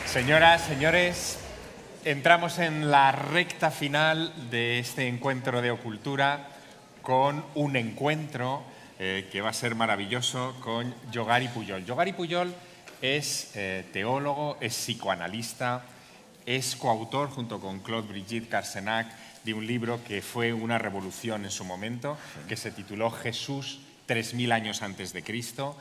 Señoras, señores, entramos en la recta final de este encuentro de Ocultura con un encuentro que va a ser maravilloso con Yogari Pujol. Yogari Pujol es teólogo, es psicoanalista, es coautor junto con Claude Brigitte Carcenac de un libro que fue una revolución en su momento, que se tituló Jesús 3000 años antes de Cristo.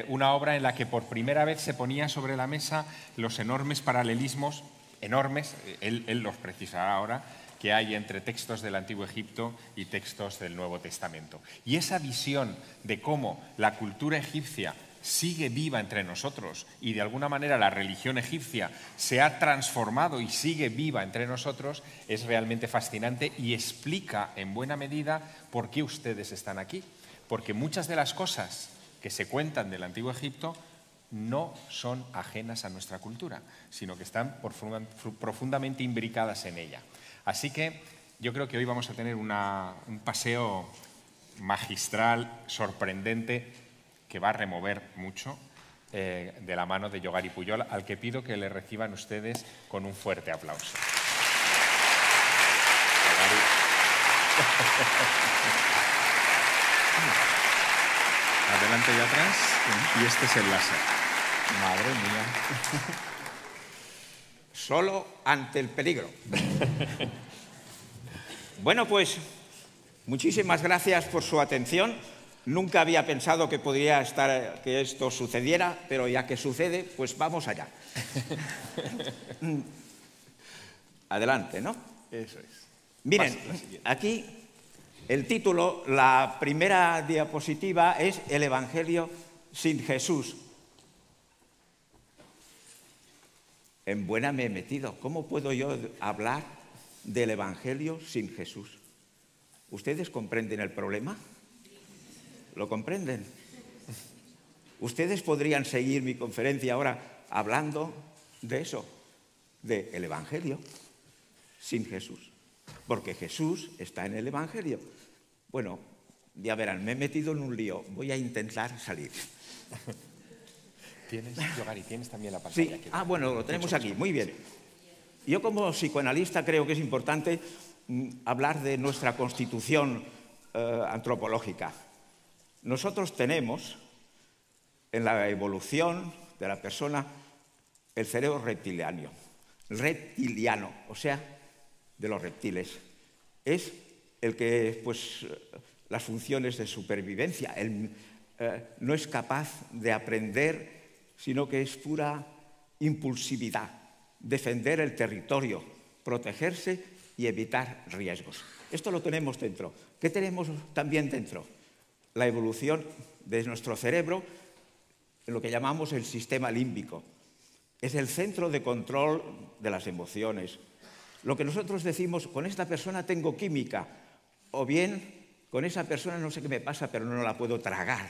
Una obra en la que por primera vez se ponía sobre la mesa los enormes paralelismos, enormes, él los precisará ahora, que hay entre textos del Antiguo Egipto y textos del Nuevo Testamento. Y esa visión de cómo la cultura egipcia sigue viva entre nosotros y de alguna manera la religión egipcia se ha transformado y sigue viva entre nosotros es realmente fascinante y explica en buena medida por qué ustedes están aquí. Porque muchas de las cosas que se cuentan del Antiguo Egipto no son ajenas a nuestra cultura, sino que están profundamente imbricadas en ella. Así que yo creo que hoy vamos a tener un paseo magistral, sorprendente, que va a remover mucho de la mano de Yogari Pujol, al que pido que le reciban ustedes con un fuerte aplauso. Adelante y atrás, y este es el láser. Madre mía. Solo ante el peligro. Bueno, pues muchísimas gracias por su atención. Nunca había pensado que podría que esto sucediera, pero ya que sucede, pues vamos allá. Adelante, ¿no? Eso es. Miren, aquí el título, la primera diapositiva es El Evangelio sin Jesús. En buena me he metido. ¿Cómo puedo yo hablar del Evangelio sin Jesús? ¿Ustedes comprenden el problema? ¿Lo comprenden? Ustedes podrían seguir mi conferencia ahora hablando de eso, del Evangelio sin Jesús. Porque Jesús está en el Evangelio. Bueno, ya verán, me he metido en un lío. Voy a intentar salir. Yogari, tienes también la pantalla. Sí. Aquí. Bueno, lo tenemos aquí. Muy bien. Yo como psicoanalista creo que es importante hablar de nuestra constitución antropológica. Nosotros tenemos en la evolución de la persona el cerebro reptiliano, o sea, de los reptiles. Es el que, pues, las funciones de supervivencia, no es capaz de aprender, sino que es pura impulsividad, defender el territorio, protegerse y evitar riesgos. Esto lo tenemos dentro. ¿Qué tenemos también dentro? La evolución de nuestro cerebro, en lo que llamamos el sistema límbico. Es el centro de control de las emociones. Lo que nosotros decimos, con esta persona tengo química, o bien con esa persona no sé qué me pasa, pero no la puedo tragar.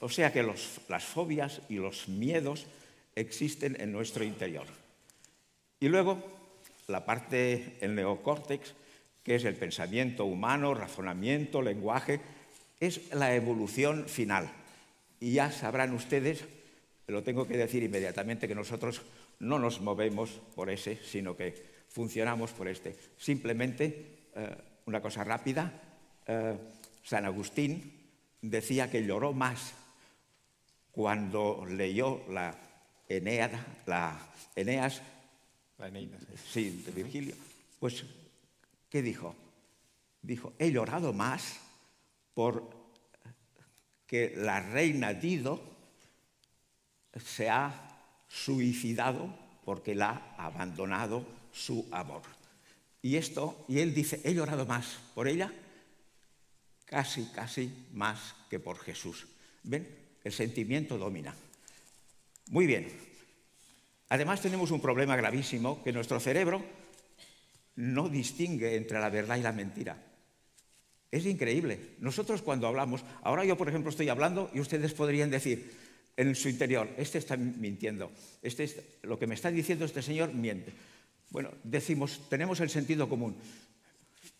O sea que las fobias y los miedos existen en nuestro interior. Y luego, la parte, el neocórtex, que es el pensamiento humano, razonamiento, lenguaje, es la evolución final. Y ya sabrán ustedes, lo tengo que decir inmediatamente, que nosotros no nos movemos por ese, sino que funcionamos por este. Simplemente, una cosa rápida, San Agustín decía que lloró más cuando leyó la Eneas, sí, de Virgilio. Pues, ¿qué dijo? Dijo, he llorado más porque la reina Dido se ha suicidado porque la ha abandonado su amor. Y él dice, he llorado más por ella, casi más que por Jesús. ¿Ven? El sentimiento domina. Muy bien. Además tenemos un problema gravísimo, que nuestro cerebro no distingue entre la verdad y la mentira. Es increíble. Nosotros cuando hablamos, ahora yo por ejemplo estoy hablando y ustedes podrían decir en su interior, este está mintiendo, lo que me está diciendo este señor miente. Bueno, decimos, tenemos el sentido común.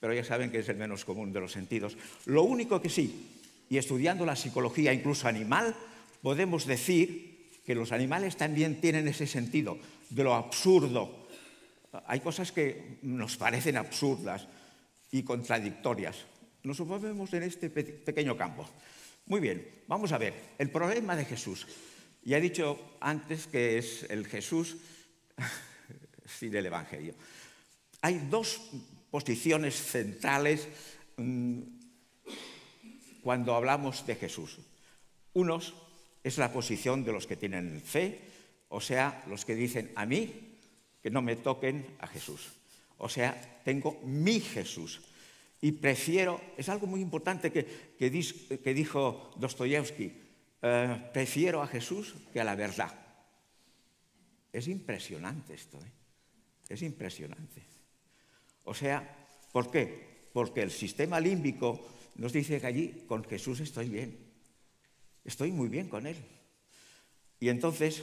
pero ya saben que es el menos común de los sentidos. Lo único que sí, y estudiando la psicología incluso animal, podemos decir que los animales también tienen ese sentido de lo absurdo. Hay cosas que nos parecen absurdas y contradictorias. Nos movemos en este pequeño campo. Muy bien, vamos a ver. El problema de Jesús. Ya he dicho antes que es el Jesús sí, del Evangelio. Hay dos posiciones centrales cuando hablamos de Jesús. Unos es la posición de los que tienen fe, o sea, los que dicen a mí que no me toquen a Jesús. O sea, tengo mi Jesús. Y prefiero, es algo muy importante que dijo Dostoyevsky, prefiero a Jesús que a la verdad. Es impresionante esto, ¿eh? Es impresionante. O sea, ¿por qué? Porque el sistema límbico nos dice que allí con Jesús estoy bien. Estoy muy bien con Él. Y entonces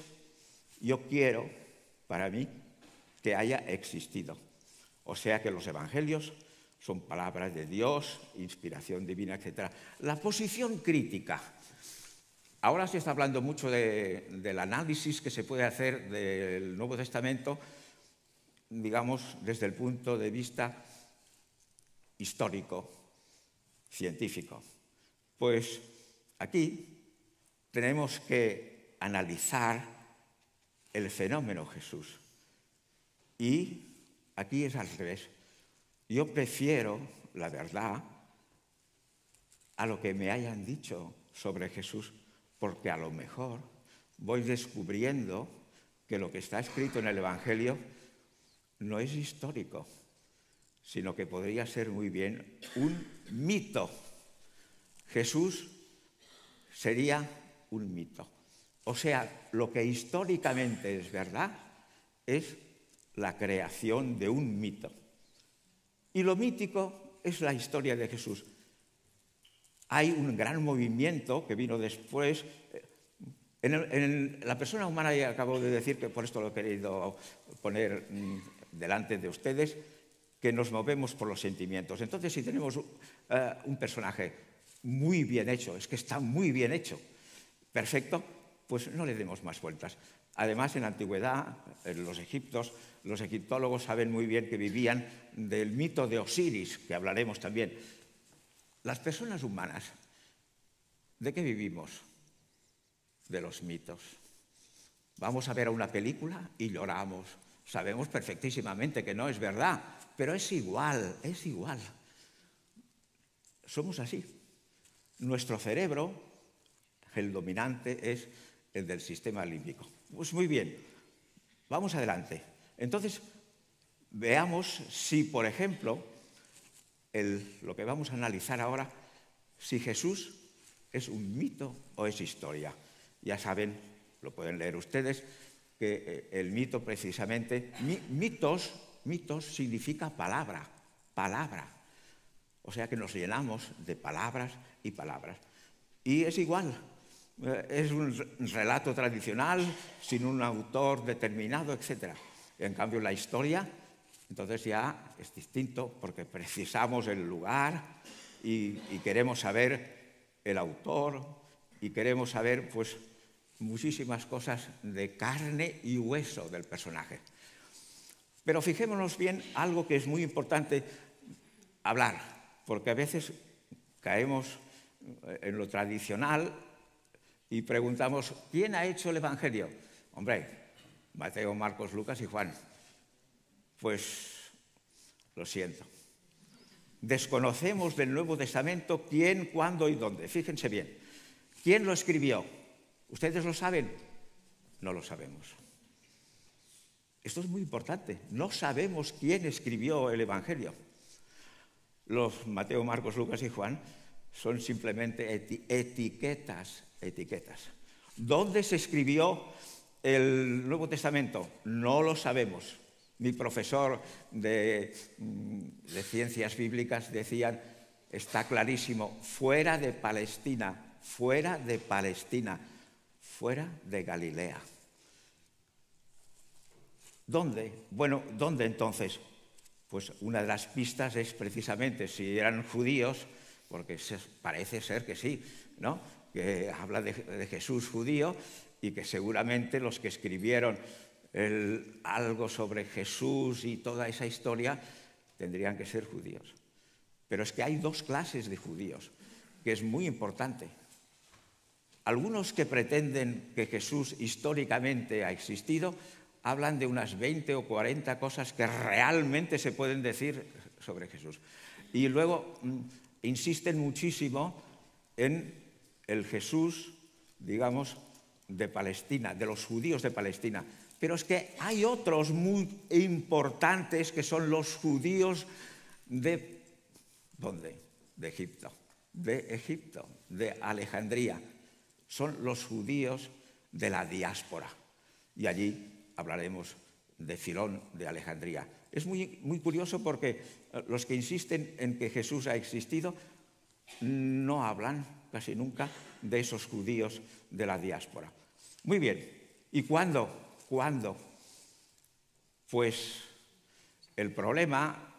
yo quiero, para mí, que haya existido. O sea que los evangelios son palabras de Dios, inspiración divina, etc. La posición crítica. Ahora se está hablando mucho del análisis que se puede hacer del Nuevo Testamento, digamos, desde el punto de vista histórico, científico. Pues aquí tenemos que analizar el fenómeno Jesús. Y aquí es al revés. Yo prefiero la verdad a lo que me hayan dicho sobre Jesús, porque a lo mejor voy descubriendo que lo que está escrito en el Evangelio no es histórico, sino que podría ser muy bien un mito. Jesús sería un mito. O sea, lo que históricamente es verdad es la creación de un mito. Y lo mítico es la historia de Jesús. Hay un gran movimiento que vino después. En la persona humana, ya acabo de decir, que por esto lo he querido poner delante de ustedes, que nos movemos por los sentimientos. Entonces, si tenemos un personaje muy bien hecho, es que está muy bien hecho, perfecto, pues no le demos más vueltas. Además, en la antigüedad, los egiptólogos saben muy bien que vivían del mito de Osiris, que hablaremos también. Las personas humanas, ¿de qué vivimos? De los mitos. Vamos a ver una película y lloramos. Sabemos perfectísimamente que no es verdad, pero es igual, es igual. Somos así. Nuestro cerebro, el dominante, es el del sistema límbico. Pues muy bien, vamos adelante. Entonces, veamos si, por ejemplo, lo que vamos a analizar ahora, si Jesús es un mito o es historia. Ya saben, lo pueden leer ustedes, que el mito precisamente, mitos significa palabra, palabra. O sea que nos llenamos de palabras y palabras. Y es igual, es un relato tradicional, sin un autor determinado, etc. En cambio, la historia, entonces ya es distinto, porque precisamos el lugar y queremos saber el autor y queremos saber, pues, muchísimas cosas de carne y hueso del personaje. Pero fijémonos bien algo que es muy importante hablar, porque a veces caemos en lo tradicional y preguntamos, ¿quién ha hecho el Evangelio? Hombre, Mateo, Marcos, Lucas y Juan. Pues lo siento. Desconocemos del Nuevo Testamento quién, cuándo y dónde. Fíjense bien. ¿Quién lo escribió? ¿Ustedes lo saben? No lo sabemos. Esto es muy importante. No sabemos quién escribió el Evangelio. Los Mateo, Marcos, Lucas y Juan son simplemente etiquetas. ¿Dónde se escribió el Nuevo Testamento? No lo sabemos. Mi profesor de ciencias bíblicas decía, está clarísimo, fuera de Palestina, fuera de Galilea. ¿Dónde? Bueno, ¿dónde entonces? pues una de las pistas es precisamente si eran judíos, porque parece ser que sí, ¿no? Que habla de Jesús judío y que seguramente los que escribieron algo sobre Jesús y toda esa historia tendrían que ser judíos. Pero es que hay dos clases de judíos, que es muy importante. Algunos que pretenden que Jesús históricamente ha existido hablan de unas 20 o 40 cosas que realmente se pueden decir sobre Jesús. Y luego insisten muchísimo en el Jesús, digamos, de Palestina, de los judíos de Palestina. Pero es que hay otros muy importantes que son los judíos de... ¿Dónde? De Egipto. De Egipto, de Alejandría. Son los judíos de la diáspora. Y allí hablaremos de Filón de Alejandría. Es muy, muy curioso porque los que insisten en que Jesús ha existido no hablan casi nunca de esos judíos de la diáspora. Muy bien. ¿Y cuándo? ¿Cuándo? Pues el problema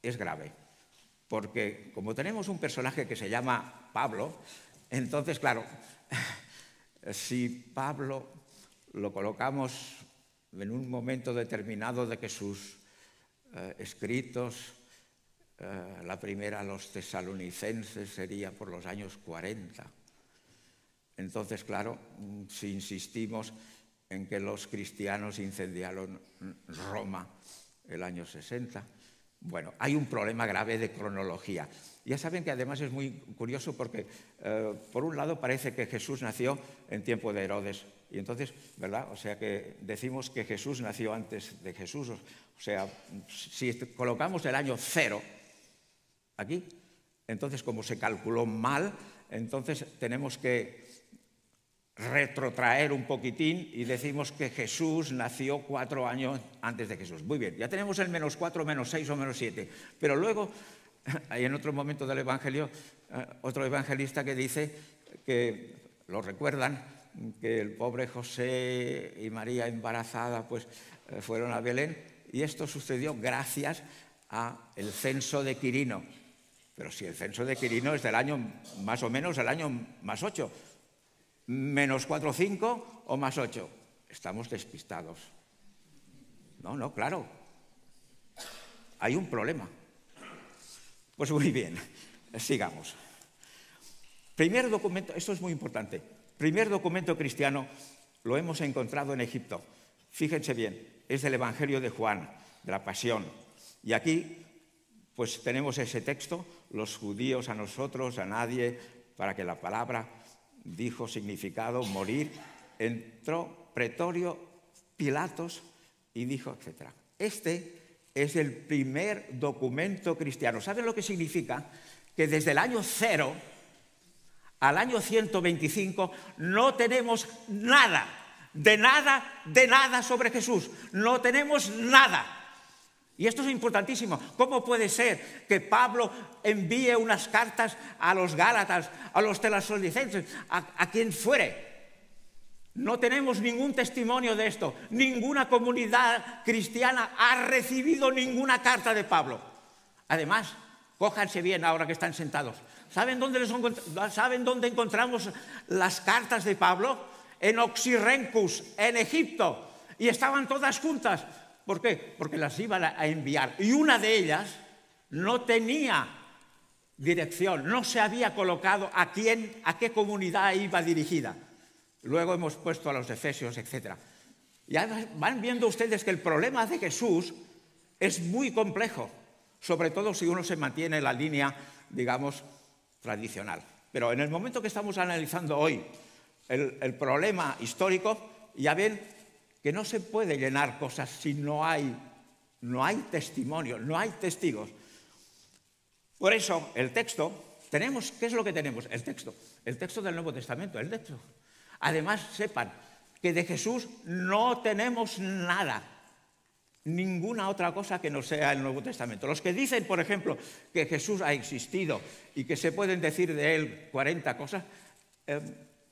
es grave. Porque como tenemos un personaje que se llama Pablo, entonces, claro, si Pablo lo colocamos en un momento determinado de que sus escritos, la primera a los tesalonicenses sería por los años 40. Entonces, claro, si insistimos en que los cristianos incendiaron Roma el año 60, bueno, hay un problema grave de cronología. Ya saben que además es muy curioso porque, por un lado, parece que Jesús nació en tiempo de Herodes. Y entonces, ¿verdad? O sea que decimos que Jesús nació antes de Jesús. O sea, si colocamos el año 0 aquí, entonces como se calculó mal, entonces tenemos que retrotraer un poquitín y decimos que Jesús nació 4 años antes de Jesús. Muy bien, ya tenemos el -4, -6 o -7. Pero luego, hay en otro momento del Evangelio, otro evangelista que dice que, lo recuerdan, que el pobre José y María embarazada pues fueron a Belén, y esto sucedió gracias al censo de Quirino. Pero si el censo de Quirino es del año más o menos el año +8, -4 o 5 o +8, estamos despistados. No, claro, hay un problema. Pues muy bien, sigamos. Primer documento, esto es muy importante, primer documento cristiano lo hemos encontrado en Egipto. Fíjense bien, es del Evangelio de Juan, de la Pasión. Y aquí pues tenemos ese texto, los judíos a nosotros, a nadie, para que la palabra dijo significado morir, entró pretorio Pilatos y dijo, etc. Este es el primer documento cristiano. ¿Saben lo que significa? Que desde el año 0 al año 125 no tenemos nada, de nada sobre Jesús. No tenemos nada. Y esto es importantísimo. ¿Cómo puede ser que Pablo envíe unas cartas a los Gálatas, a los tesalonicenses, a quien fuere? No tenemos ningún testimonio de esto. Ninguna comunidad cristiana ha recibido ninguna carta de Pablo. Además, cójanse bien ahora que están sentados. ¿Saben dónde encontramos las cartas de Pablo? En Oxirrencus, en Egipto. Y estaban todas juntas. ¿Por qué? Porque las iban a enviar. Y una de ellas no tenía dirección, no se había colocado a qué comunidad iba dirigida. Luego hemos puesto a los efesios, etc. Ya van viendo ustedes que el problema de Jesús es muy complejo, sobre todo si uno se mantiene en la línea, digamos, tradicional. Pero en el momento que estamos analizando hoy el problema histórico, ya ven que no se puede llenar cosas si no hay testimonio, no hay testigos. Por eso, el texto, ¿qué es lo que tenemos? El texto del Nuevo Testamento, el texto. Además, sepan que de Jesús no tenemos nada, ninguna otra cosa que no sea el Nuevo Testamento. Los que dicen, por ejemplo, que Jesús ha existido y que se pueden decir de él 40 cosas,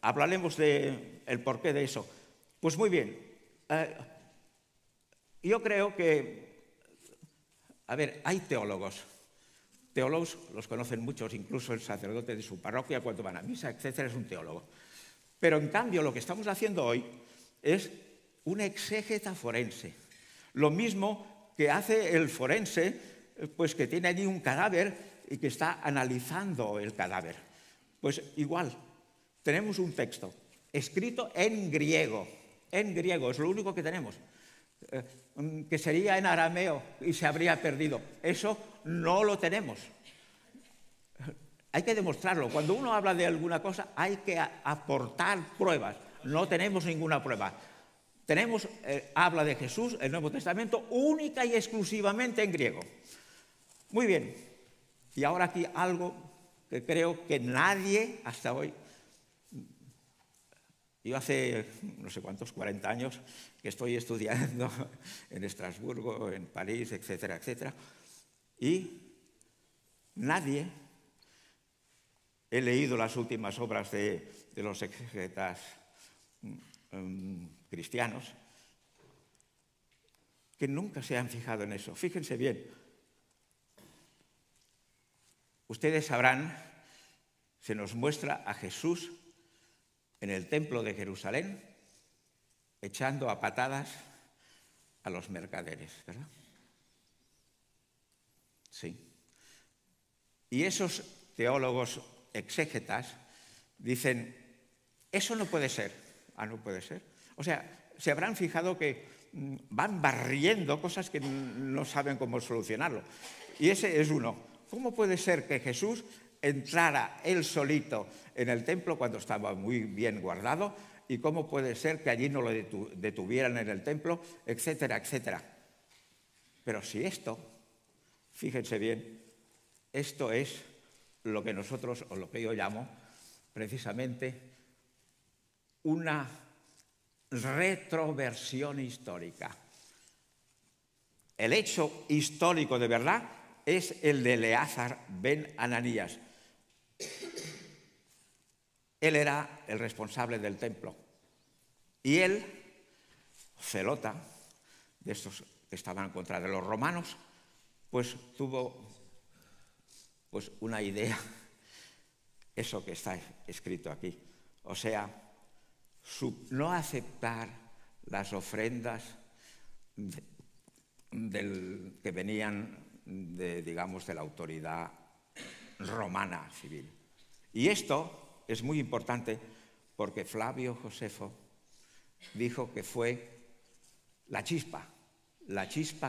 hablaremos del porqué de eso. Pues muy bien, yo creo que A ver, hay teólogos. Teólogos los conocen muchos, incluso el sacerdote de su parroquia cuando van a misa, etcétera, es un teólogo. Pero en cambio lo que estamos haciendo hoy es un exégeta forense. Lo mismo que hace el forense, pues que tiene allí un cadáver y que está analizando el cadáver. Pues igual, tenemos un texto escrito en griego, es lo único que tenemos, que sería en arameo y se habría perdido. Eso no lo tenemos. Hay que demostrarlo. Cuando uno habla de alguna cosa hay que aportar pruebas. No tenemos ninguna prueba. Tenemos, habla de Jesús, el Nuevo Testamento, única y exclusivamente en griego. Muy bien. Y ahora aquí algo que creo que nadie hasta hoy... Yo hace no sé cuántos, 40 años, que estoy estudiando en Estrasburgo, en París, etcétera, etcétera, y nadie, he leído las últimas obras de los exegetas cristianos, que nunca se han fijado en eso. Fíjense bien. Ustedes sabrán, se nos muestra a Jesús en el templo de Jerusalén, echando a patadas a los mercaderes, ¿verdad? Sí. Y esos teólogos exégetas dicen, eso no puede ser. Ah, no puede ser. O sea, se habrán fijado que van barriendo cosas que no saben cómo solucionarlo. Y ese es uno. ¿Cómo puede ser que Jesús entrara él solito en el templo cuando estaba muy bien guardado? ¿Y cómo puede ser que allí no lo detuvieran en el templo? Etcétera, etcétera. Pero si esto, fíjense bien, esto es lo que nosotros, o lo que yo llamo, precisamente, una retroversión histórica. El hecho histórico de verdad es el de Eleazar ben Ananías. Él era el responsable del templo. Y él, celota, de estos que estaban en contra de los romanos, pues tuvo pues, una idea, eso que está escrito aquí. O sea, no aceptar las ofrendas que venían digamos, de la autoridad romana civil. Y esto es muy importante porque Flavio Josefo dijo que fue la chispa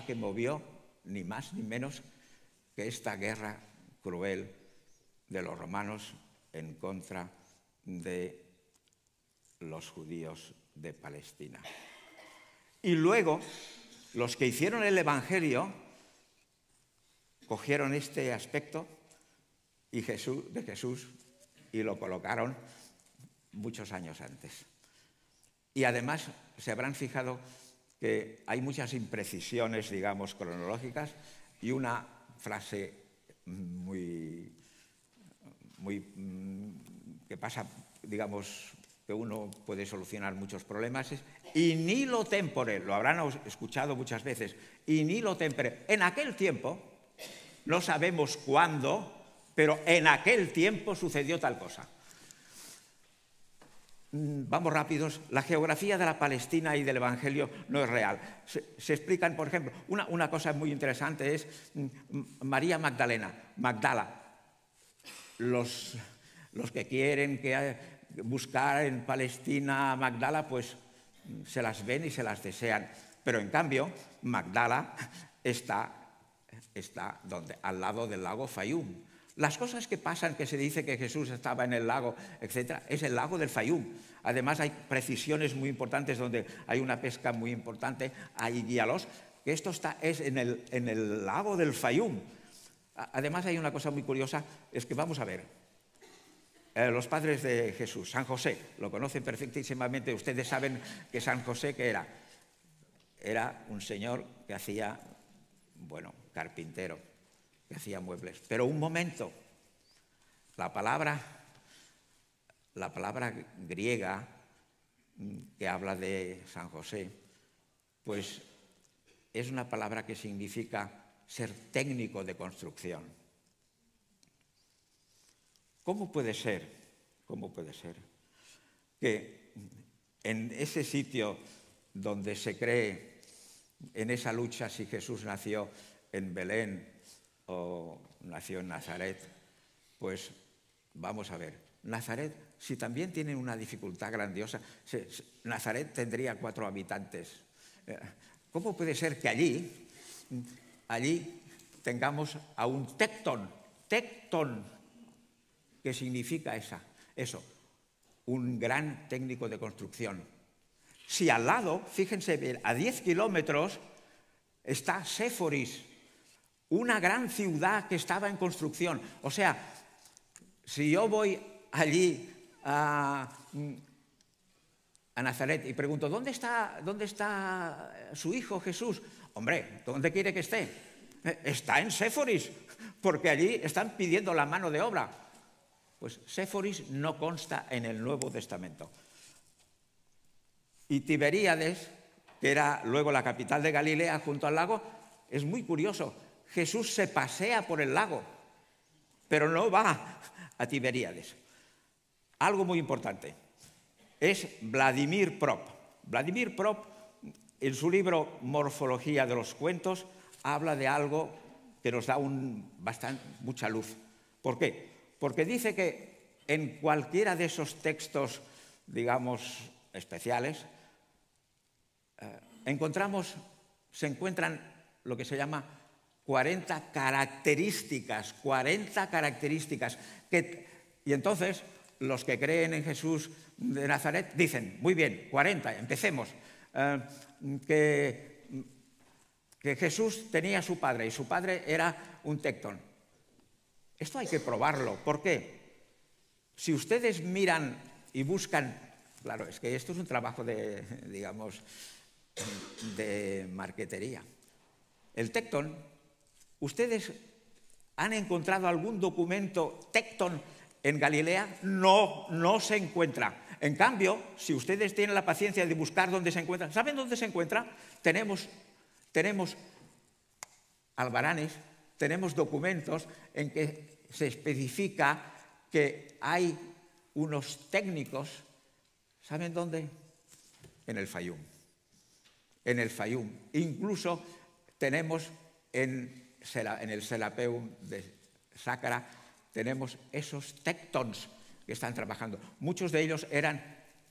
que movió ni más ni menos que esta guerra cruel de los romanos en contra de los judíos de Palestina. Y luego, los que hicieron el Evangelio cogieron este aspecto de Jesús y lo colocaron muchos años antes. Y además se habrán fijado que hay muchas imprecisiones, digamos, cronológicas y una frase que pasa, digamos, que uno puede solucionar muchos problemas, es in nihilo tempore, lo habrán escuchado muchas veces, in nihilo tempore. En aquel tiempo, no sabemos cuándo, pero en aquel tiempo sucedió tal cosa. Vamos rápidos. La geografía de la Palestina y del Evangelio no es real. Se explican, por ejemplo, una cosa muy interesante es María Magdala. Los que quieren buscar en Palestina a Magdala, pues se las ven y se las desean. Pero en cambio, Magdala está donde, al lado del lago Fayum. Las cosas que pasan, que se dice que Jesús estaba en el lago, etc., es el lago del Fayum. Además hay precisiones muy importantes donde hay una pesca muy importante, hay guíalos, que esto es en el lago del Fayum. Además hay una cosa muy curiosa, es que vamos a ver, los padres de Jesús, San José, lo conocen perfectísimamente, ustedes saben que San José, ¿qué era? Era un señor que hacía, carpintero, que hacía muebles. Pero un momento, la palabra griega que habla de San José, pues es una palabra que significa ser técnico de construcción. ¿Cómo puede ser que en ese sitio donde se cree en esa lucha si Jesús nació en Belén o nació en Nazaret, pues vamos a ver, Nazaret, si también tiene una dificultad grandiosa, Nazaret tendría 4 habitantes. ¿Cómo puede ser que allí tengamos a un tectón, que significa eso, un gran técnico de construcción? Si al lado, fíjense bien, a 10 kilómetros está Séforis, una gran ciudad que estaba en construcción. O sea, si yo voy allí a Nazaret y pregunto, ¿dónde está su hijo Jesús? Hombre, ¿dónde quiere que esté? Está en Séforis, porque allí están pidiendo la mano de obra. Pues Séforis no consta en el Nuevo Testamento. Y Tiberíades, que era luego la capital de Galilea junto al lago, es muy curioso. Jesús se pasea por el lago, pero no va a Tiberíades. Algo muy importante es Vladimir Prop. Vladimir Prop, en su libro Morfología de los cuentos, habla de algo que nos da mucha luz. ¿Por qué? Porque dice que en cualquiera de esos textos, digamos, especiales, se encuentran lo que se llama 40 características. Y entonces los que creen en Jesús de Nazaret dicen, muy bien, 40, empecemos. Que Jesús tenía a su padre y su padre era un tectón. Esto hay que probarlo. ¿Por qué? Si ustedes miran y buscan, claro, es que esto es un trabajo de marquetería. El tectón, ¿ustedes han encontrado algún documento tectón en Galilea? No se encuentra. En cambio, si ustedes tienen la paciencia de buscar dónde se encuentra, ¿saben dónde se encuentra? Tenemos albaranes, tenemos documentos en que se especifica que hay unos técnicos, ¿saben dónde? En el Fayum. En el Fayum. Incluso tenemos en el Serapeum de Sácara, tenemos esos tectons que están trabajando. Muchos de ellos eran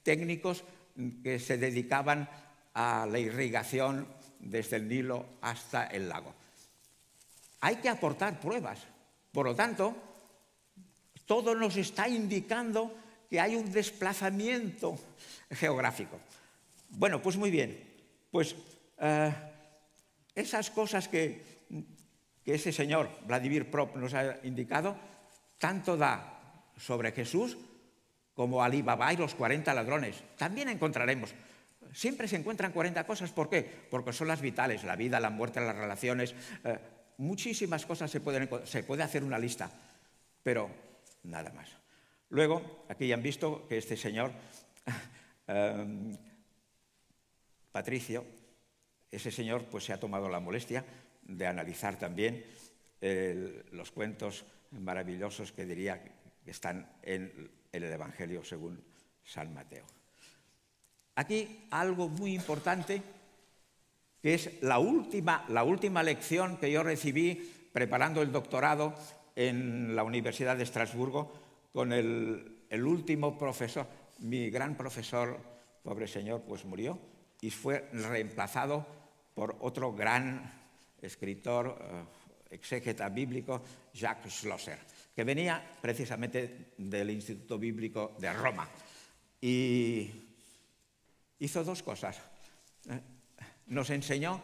técnicos que se dedicaban a la irrigación desde el Nilo hasta el lago. Hay que aportar pruebas. Por lo tanto, todo nos está indicando que hay un desplazamiento geográfico. Bueno, pues muy bien. Pues esas cosas que ese señor Vladimir Prop nos ha indicado, tanto da sobre Jesús como Alí Baba y los 40 ladrones. También encontraremos. Siempre se encuentran 40 cosas. ¿Por qué? Porque son las vitales, la vida, la muerte, las relaciones. Muchísimas cosas se puede hacer una lista, pero nada más. Luego, aquí ya han visto que este señor, Patricio, ese señor pues se ha tomado la molestia de analizar también los cuentos maravillosos que diría que están en el Evangelio según San Mateo. Aquí algo muy importante, que es la última lección que yo recibí preparando el doctorado en la Universidad de Estrasburgo con el último profesor. Mi gran profesor, pobre señor, pues murió y fue reemplazado por otro gran escritor, exégeta bíblico, Jacques Schlosser, que venía precisamente del Instituto Bíblico de Roma. Y hizo dos cosas. Nos enseñó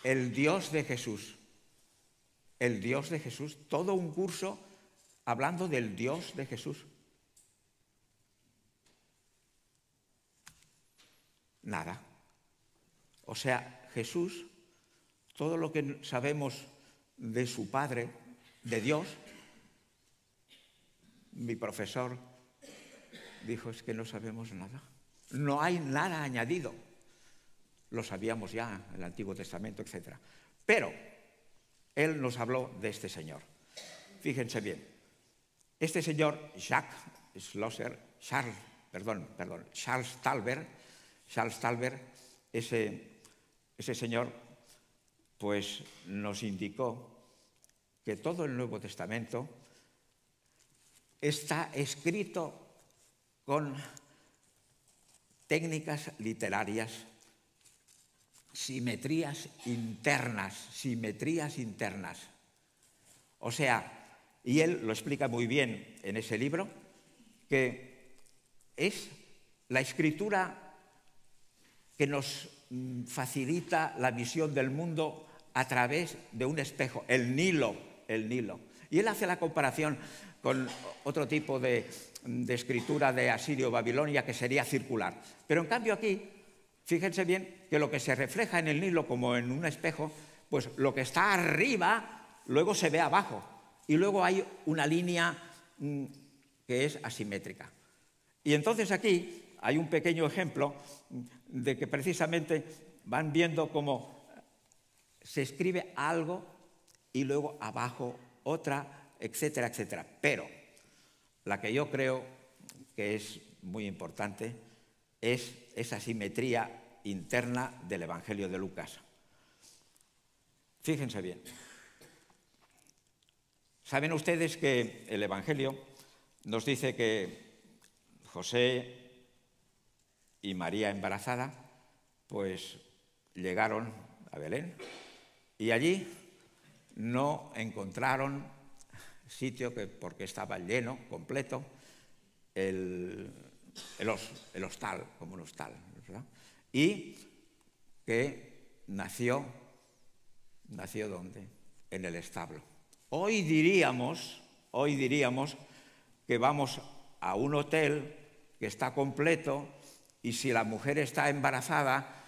el Dios de Jesús. El Dios de Jesús. Todo un curso hablando del Dios de Jesús. Nada. O sea, Jesús, todo lo que sabemos de su Padre, de Dios, mi profesor dijo, es que no sabemos nada. No hay nada añadido. Lo sabíamos ya en el Antiguo Testamento, etc. Pero él nos habló de este señor. Fíjense bien, este señor Charles Talbert, ese señor, pues nos indicó que todo el Nuevo Testamento está escrito con técnicas literarias, simetrías internas. O sea, y él lo explica muy bien en ese libro, que es la escritura que nos facilita la visión del mundo a través de un espejo, el Nilo. Y él hace la comparación con otro tipo de escritura de Asirio-Babilonia que sería circular. Pero en cambio aquí, fíjense bien que lo que se refleja en el Nilo como en un espejo, pues lo que está arriba luego se ve abajo. Y luego hay una línea que es asimétrica. Y entonces aquí hay un pequeño ejemplo de que precisamente van viendo cómo se escribe algo y luego abajo otra, etcétera, etcétera. Pero la que yo creo que es muy importante es esa simetría interna del Evangelio de Lucas. Fíjense bien. Saben ustedes que el Evangelio nos dice que José y María embarazada pues llegaron a Belén y allí no encontraron sitio porque estaba lleno, completo, el hostal, como un hostal, ¿verdad? Y que nació ¿dónde? En el establo. Hoy diríamos que vamos a un hotel que está completo y si la mujer está embarazada,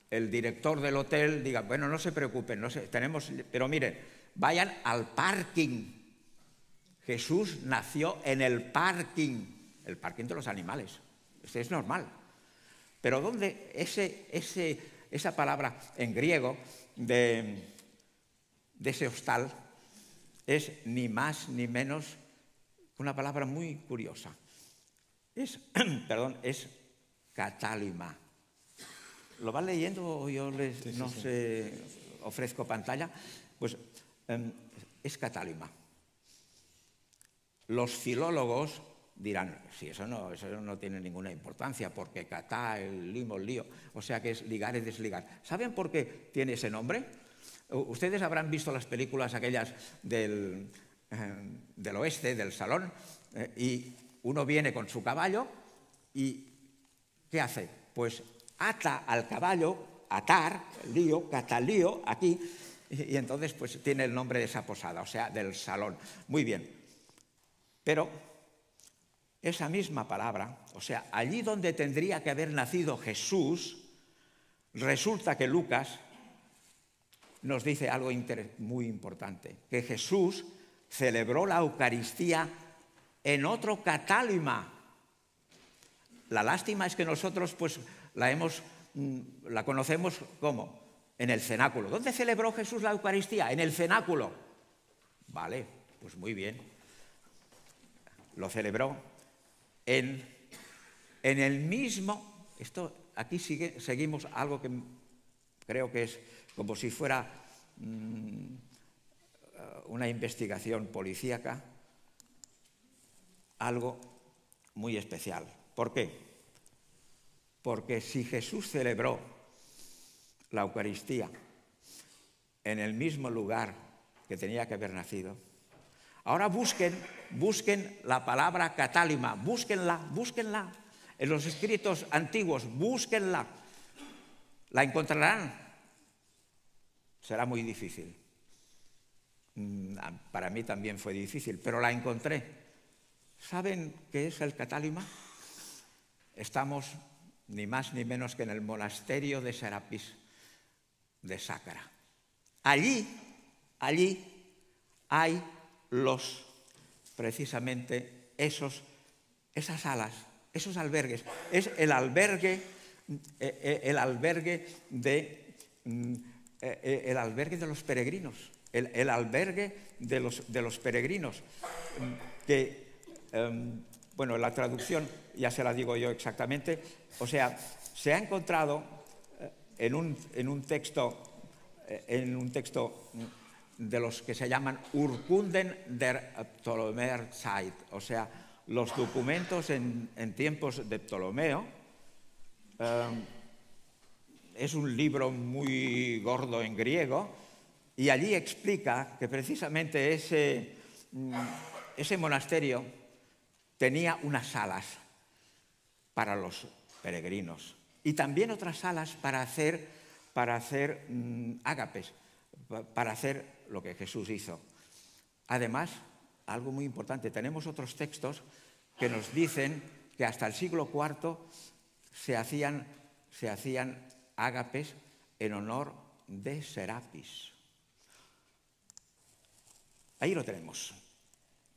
el director del hotel diga, bueno, no se preocupen, pero miren, vayan al parking. Jesús nació en el parking de los animales. Eso es normal. Pero ¿dónde esa palabra en griego de ese hostal es ni más ni menos que una palabra muy curiosa? Es catálima. ¿Lo van leyendo o yo les ofrezco pantalla? Pues es catálima. Los filólogos dirán, sí, eso no tiene ninguna importancia, porque catá, el limo, el lío, o sea que es ligar y desligar. ¿Saben por qué tiene ese nombre? Ustedes habrán visto las películas aquellas del oeste, del Salón, y uno viene con su caballo y ¿qué hace? Pues ata al caballo, atar, lío, catalío, aquí, y entonces pues tiene el nombre de esa posada, o sea, del Salón. Muy bien. Pero esa misma palabra, o sea, allí donde tendría que haber nacido Jesús, resulta que Lucas nos dice algo muy importante, que Jesús celebró la Eucaristía en otro catálima. La lástima es que nosotros pues la conocemos ¿cómo? En el cenáculo. ¿Dónde celebró Jesús la Eucaristía? En el cenáculo. Vale, pues muy bien. Lo celebró en el mismo... Aquí seguimos algo que creo que es como si fuera una investigación policíaca, algo muy especial. ¿Por qué? Porque si Jesús celebró la Eucaristía en el mismo lugar que tenía que haber nacido, ahora busquen la palabra catálima, búsquenla. En los escritos antiguos, búsquenla. ¿La encontrarán? Será muy difícil. Para mí también fue difícil, pero la encontré. ¿Saben qué es el catálima? Estamos ni más ni menos que en el monasterio de Serapis de Sácara. Allí hay precisamente esas salas, esos albergues. Es el albergue de los peregrinos. el albergue de los peregrinos, que, bueno, la traducción ya se la digo yo exactamente, o sea, se ha encontrado en un texto de los que se llaman Urkunden der Ptolemäer Zeit, o sea, los documentos en tiempos de Ptolomeo. Es un libro muy gordo en griego y allí explica que precisamente ese monasterio tenía unas salas para los peregrinos y también otras salas para hacer ágapes, para hacer lo que Jesús hizo. Además, algo muy importante, tenemos otros textos que nos dicen que hasta el siglo IV se hacían ágapes en honor de Serapis. Ahí lo tenemos.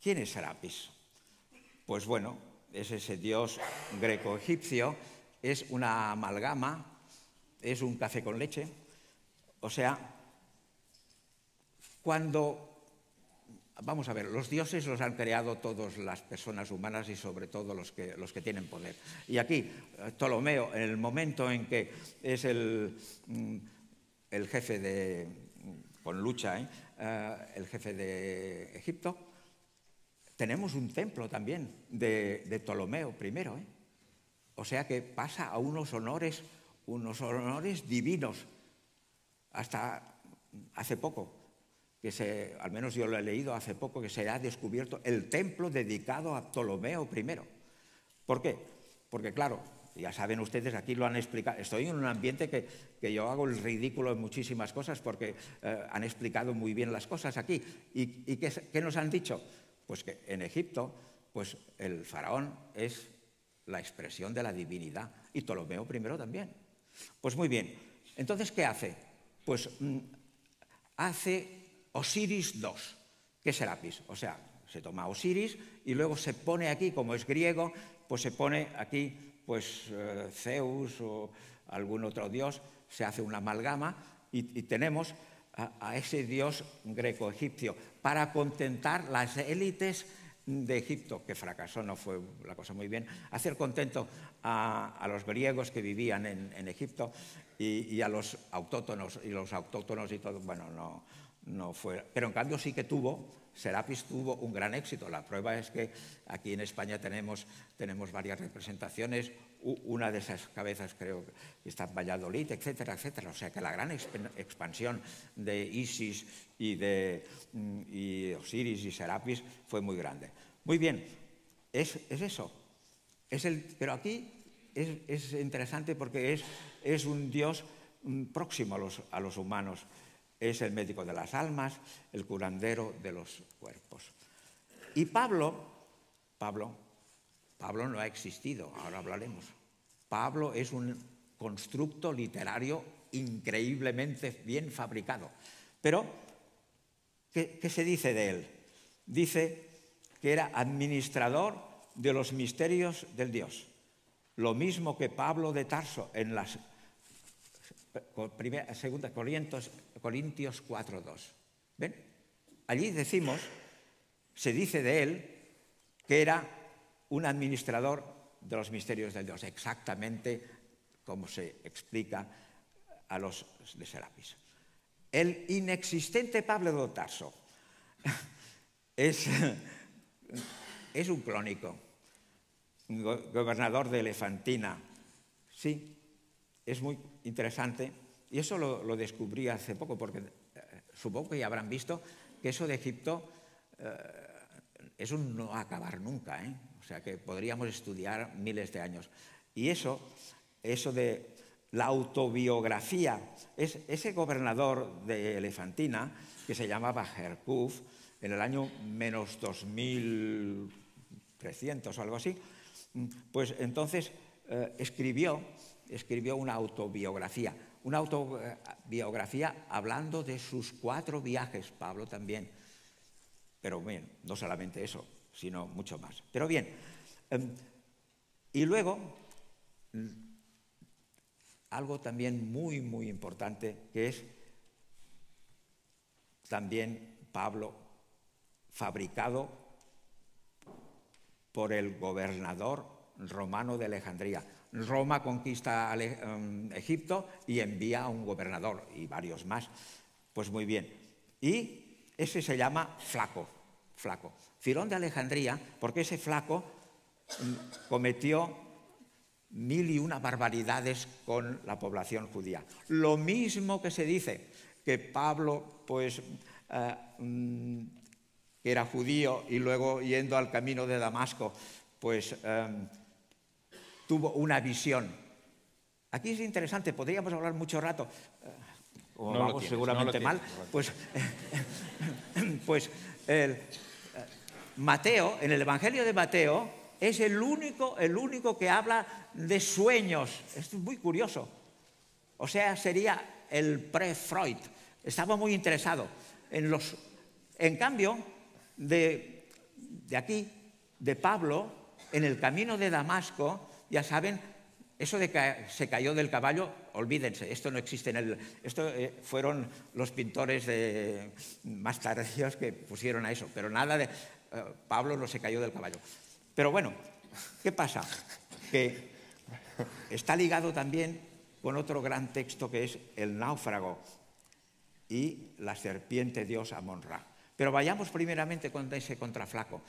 ¿Quién es Serapis? Pues bueno, es ese dios greco-egipcio, es una amalgama, es un café con leche. O sea, vamos a ver, los dioses los han creado todas las personas humanas y sobre todo los que tienen poder. Y aquí, Ptolomeo, en el momento en que es el jefe con lucha, el jefe de Egipto, tenemos un templo también de Ptolomeo I. O sea que pasa a unos honores divinos. Hasta hace poco, al menos yo lo he leído hace poco, que se ha descubierto el templo dedicado a Ptolomeo I. ¿Por qué? Porque claro, ya saben ustedes, aquí lo han explicado, estoy en un ambiente que yo hago el ridículo en muchísimas cosas porque han explicado muy bien las cosas aquí. ¿Y qué nos han dicho? Pues que en Egipto, pues el faraón es la expresión de la divinidad y Ptolomeo I también. Pues muy bien, entonces ¿qué hace? Pues hace Osiris II, que es Serapis. O sea, se toma Osiris y luego se pone aquí, como es griego, pues se pone aquí pues Zeus o algún otro dios, se hace una amalgama y tenemos a ese dios greco-egipcio para contentar las élites de Egipto, que fracasó, no fue la cosa muy bien, hacer contento a los griegos que vivían en Egipto y a los autóctonos y todo, bueno, no fue, pero en cambio sí que Serapis tuvo un gran éxito. La prueba es que aquí en España tenemos varias representaciones, una de esas cabezas creo que está en Valladolid, etcétera, etcétera. O sea que la gran expansión de Isis y Osiris y Serapis fue muy grande. Muy bien, es eso. Pero aquí es interesante porque es un dios próximo a los humanos. Es el médico de las almas, el curandero de los cuerpos. Y Pablo no ha existido, ahora hablaremos. Pablo es un constructo literario increíblemente bien fabricado. Pero, ¿qué se dice de él? Dice que era administrador de los misterios del Dios. Lo mismo que Pablo de Tarso en las segunda Corintios 4:2. ¿Ven? Allí se dice de él que era un administrador de los misterios del Dios, exactamente como se explica a los de Serapis. El inexistente Pablo de Tarso es un clónico, gobernador de Elefantina. Sí, es muy interesante y eso lo descubrí hace poco porque supongo que ya habrán visto que eso de Egipto es un no acabar nunca, O sea que podríamos estudiar miles de años. Y eso de la autobiografía, ese gobernador de Elefantina, que se llamaba Herkuf, en el año menos 2300 o algo así, pues entonces escribió una autobiografía hablando de sus 4 viajes, Pablo también. Pero bien, no solamente eso, sino mucho más. Pero bien, y luego, algo también muy, muy importante, que es también Pablo, fabricado por el gobernador romano de Alejandría. Roma conquista Egipto y envía a un gobernador y varios más. Pues muy bien. Y ese se llama Flaco. Filón de Alejandría, porque ese Flaco cometió 1001 barbaridades con la población judía. Lo mismo que se dice que Pablo, pues, que era judío y luego yendo al camino de Damasco, pues tuvo una visión. Aquí es interesante, podríamos hablar mucho rato, como no vamos seguramente mal, pues Mateo, en el Evangelio de Mateo, es el único que habla de sueños. Esto es muy curioso. O sea, sería el pre-Freud. Estaba muy interesado en los... En cambio, de aquí, de Pablo, en el camino de Damasco, ya saben, eso de que se cayó del caballo, olvídense, esto no existe en el... Esto fueron los pintores más tardíos que pusieron a eso, pero nada de... Pablo no se cayó del caballo. Pero bueno, ¿qué pasa? Que está ligado también con otro gran texto que es el náufrago y la serpiente dios Amon-Ra. Pero vayamos primeramente con ese contraflaco.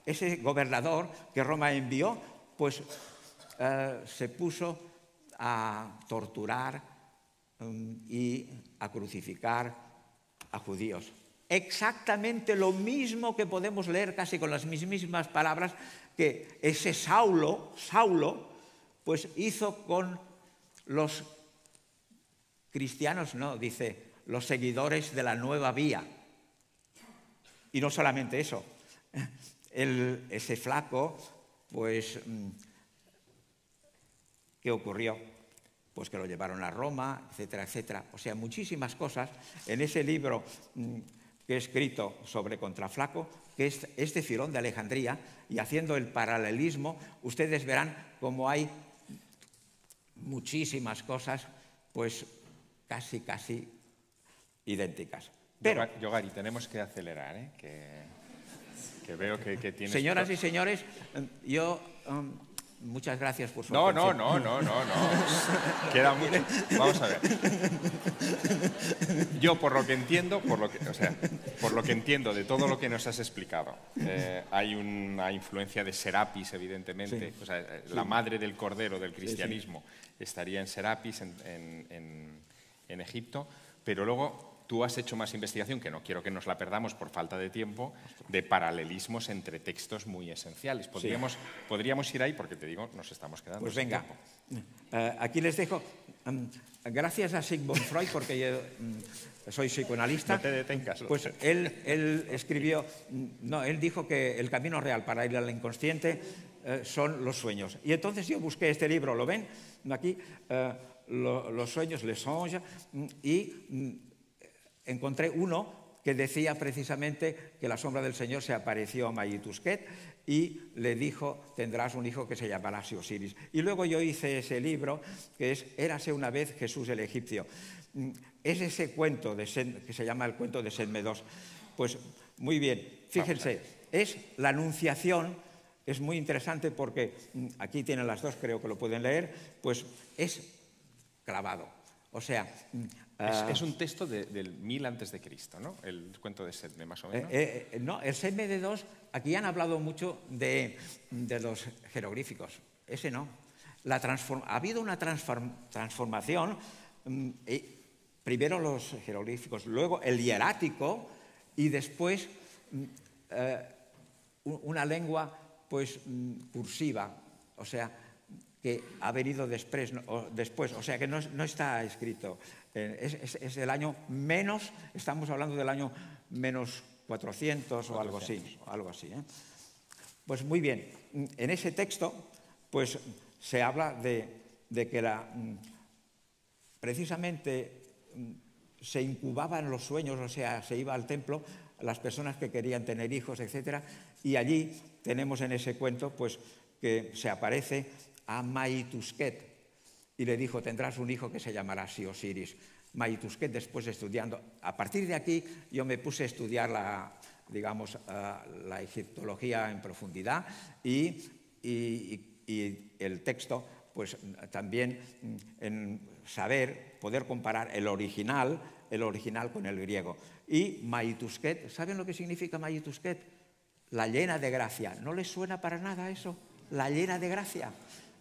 Ese gobernador que Roma envió, pues se puso a torturar y a crucificar a judíos. Exactamente lo mismo que podemos leer casi con las mismas palabras que ese Saulo, pues hizo con los cristianos, no, dice, los seguidores de la nueva vía. Y no solamente eso, ese Flaco, pues, ¿qué ocurrió? Pues que lo llevaron a Roma, etcétera, etcétera. O sea, muchísimas cosas en ese libro que he escrito sobre Contraflaco, que es de Filón de Alejandría, y haciendo el paralelismo, ustedes verán cómo hay muchísimas cosas, pues casi idénticas. Pero, Yogari, tenemos que acelerar, ¿eh? Que veo que tienes... Señoras y señores, yo... muchas gracias por su atención. No. Queda mucho. Vamos a ver. Yo, por lo que entiendo, por lo que entiendo de todo lo que nos has explicado, hay una influencia de Serapis, evidentemente. Sí. O sea, la madre del Cordero del cristianismo estaría en Serapis, en Egipto, pero luego tú has hecho más investigación, que no quiero que nos la perdamos por falta de tiempo, de paralelismos entre textos muy esenciales. Podríamos ir ahí porque, te digo, nos estamos quedando pues sin venga. tiempo. Aquí les dejo, gracias a Sigmund Freud, porque yo soy psicoanalista. No te detengas. Pues él escribió, no, él dijo que el camino real para ir al inconsciente son los sueños. Y entonces yo busqué este libro, ¿lo ven? Aquí, los sueños, les songes, y encontré uno que decía precisamente que la sombra del Señor se apareció a Maí Tusquet y le dijo, tendrás un hijo que se llamará Osiris. Y luego yo hice ese libro que es Érase una vez Jesús el egipcio. Es ese cuento que se llama el cuento de Sen Medós. Pues muy bien, fíjense, es la Anunciación, es muy interesante porque aquí tienen las dos, creo que lo pueden leer, pues es clavado. O sea... Es un texto del 1000 antes de Cristo, ¿no? El cuento de Sedme, más o menos. No, el Sedme de dos, aquí han hablado mucho de los jeroglíficos. Ese no. Ha habido una transformación, primero los jeroglíficos, luego el hierático y después una lengua pues cursiva, o sea, que ha venido después, o sea, que no está escrito. Es del año menos, estamos hablando del año menos 400 o algo así. Pues muy bien, en ese texto pues se habla de que precisamente se incubaban los sueños, o sea, se iba al templo las personas que querían tener hijos, etcétera, y allí tenemos en ese cuento pues que se aparece a Maí Tusquet y le dijo, tendrás un hijo que se llamará así Osiris. Tusquet después estudiando. A partir de aquí yo me puse a estudiar la egiptología en profundidad y el texto, pues también en saber, poder comparar el original con el griego. Y Tusquet, ¿saben lo que significa Tusquet? La llena de gracia. ¿No les suena para nada eso? La llena de gracia.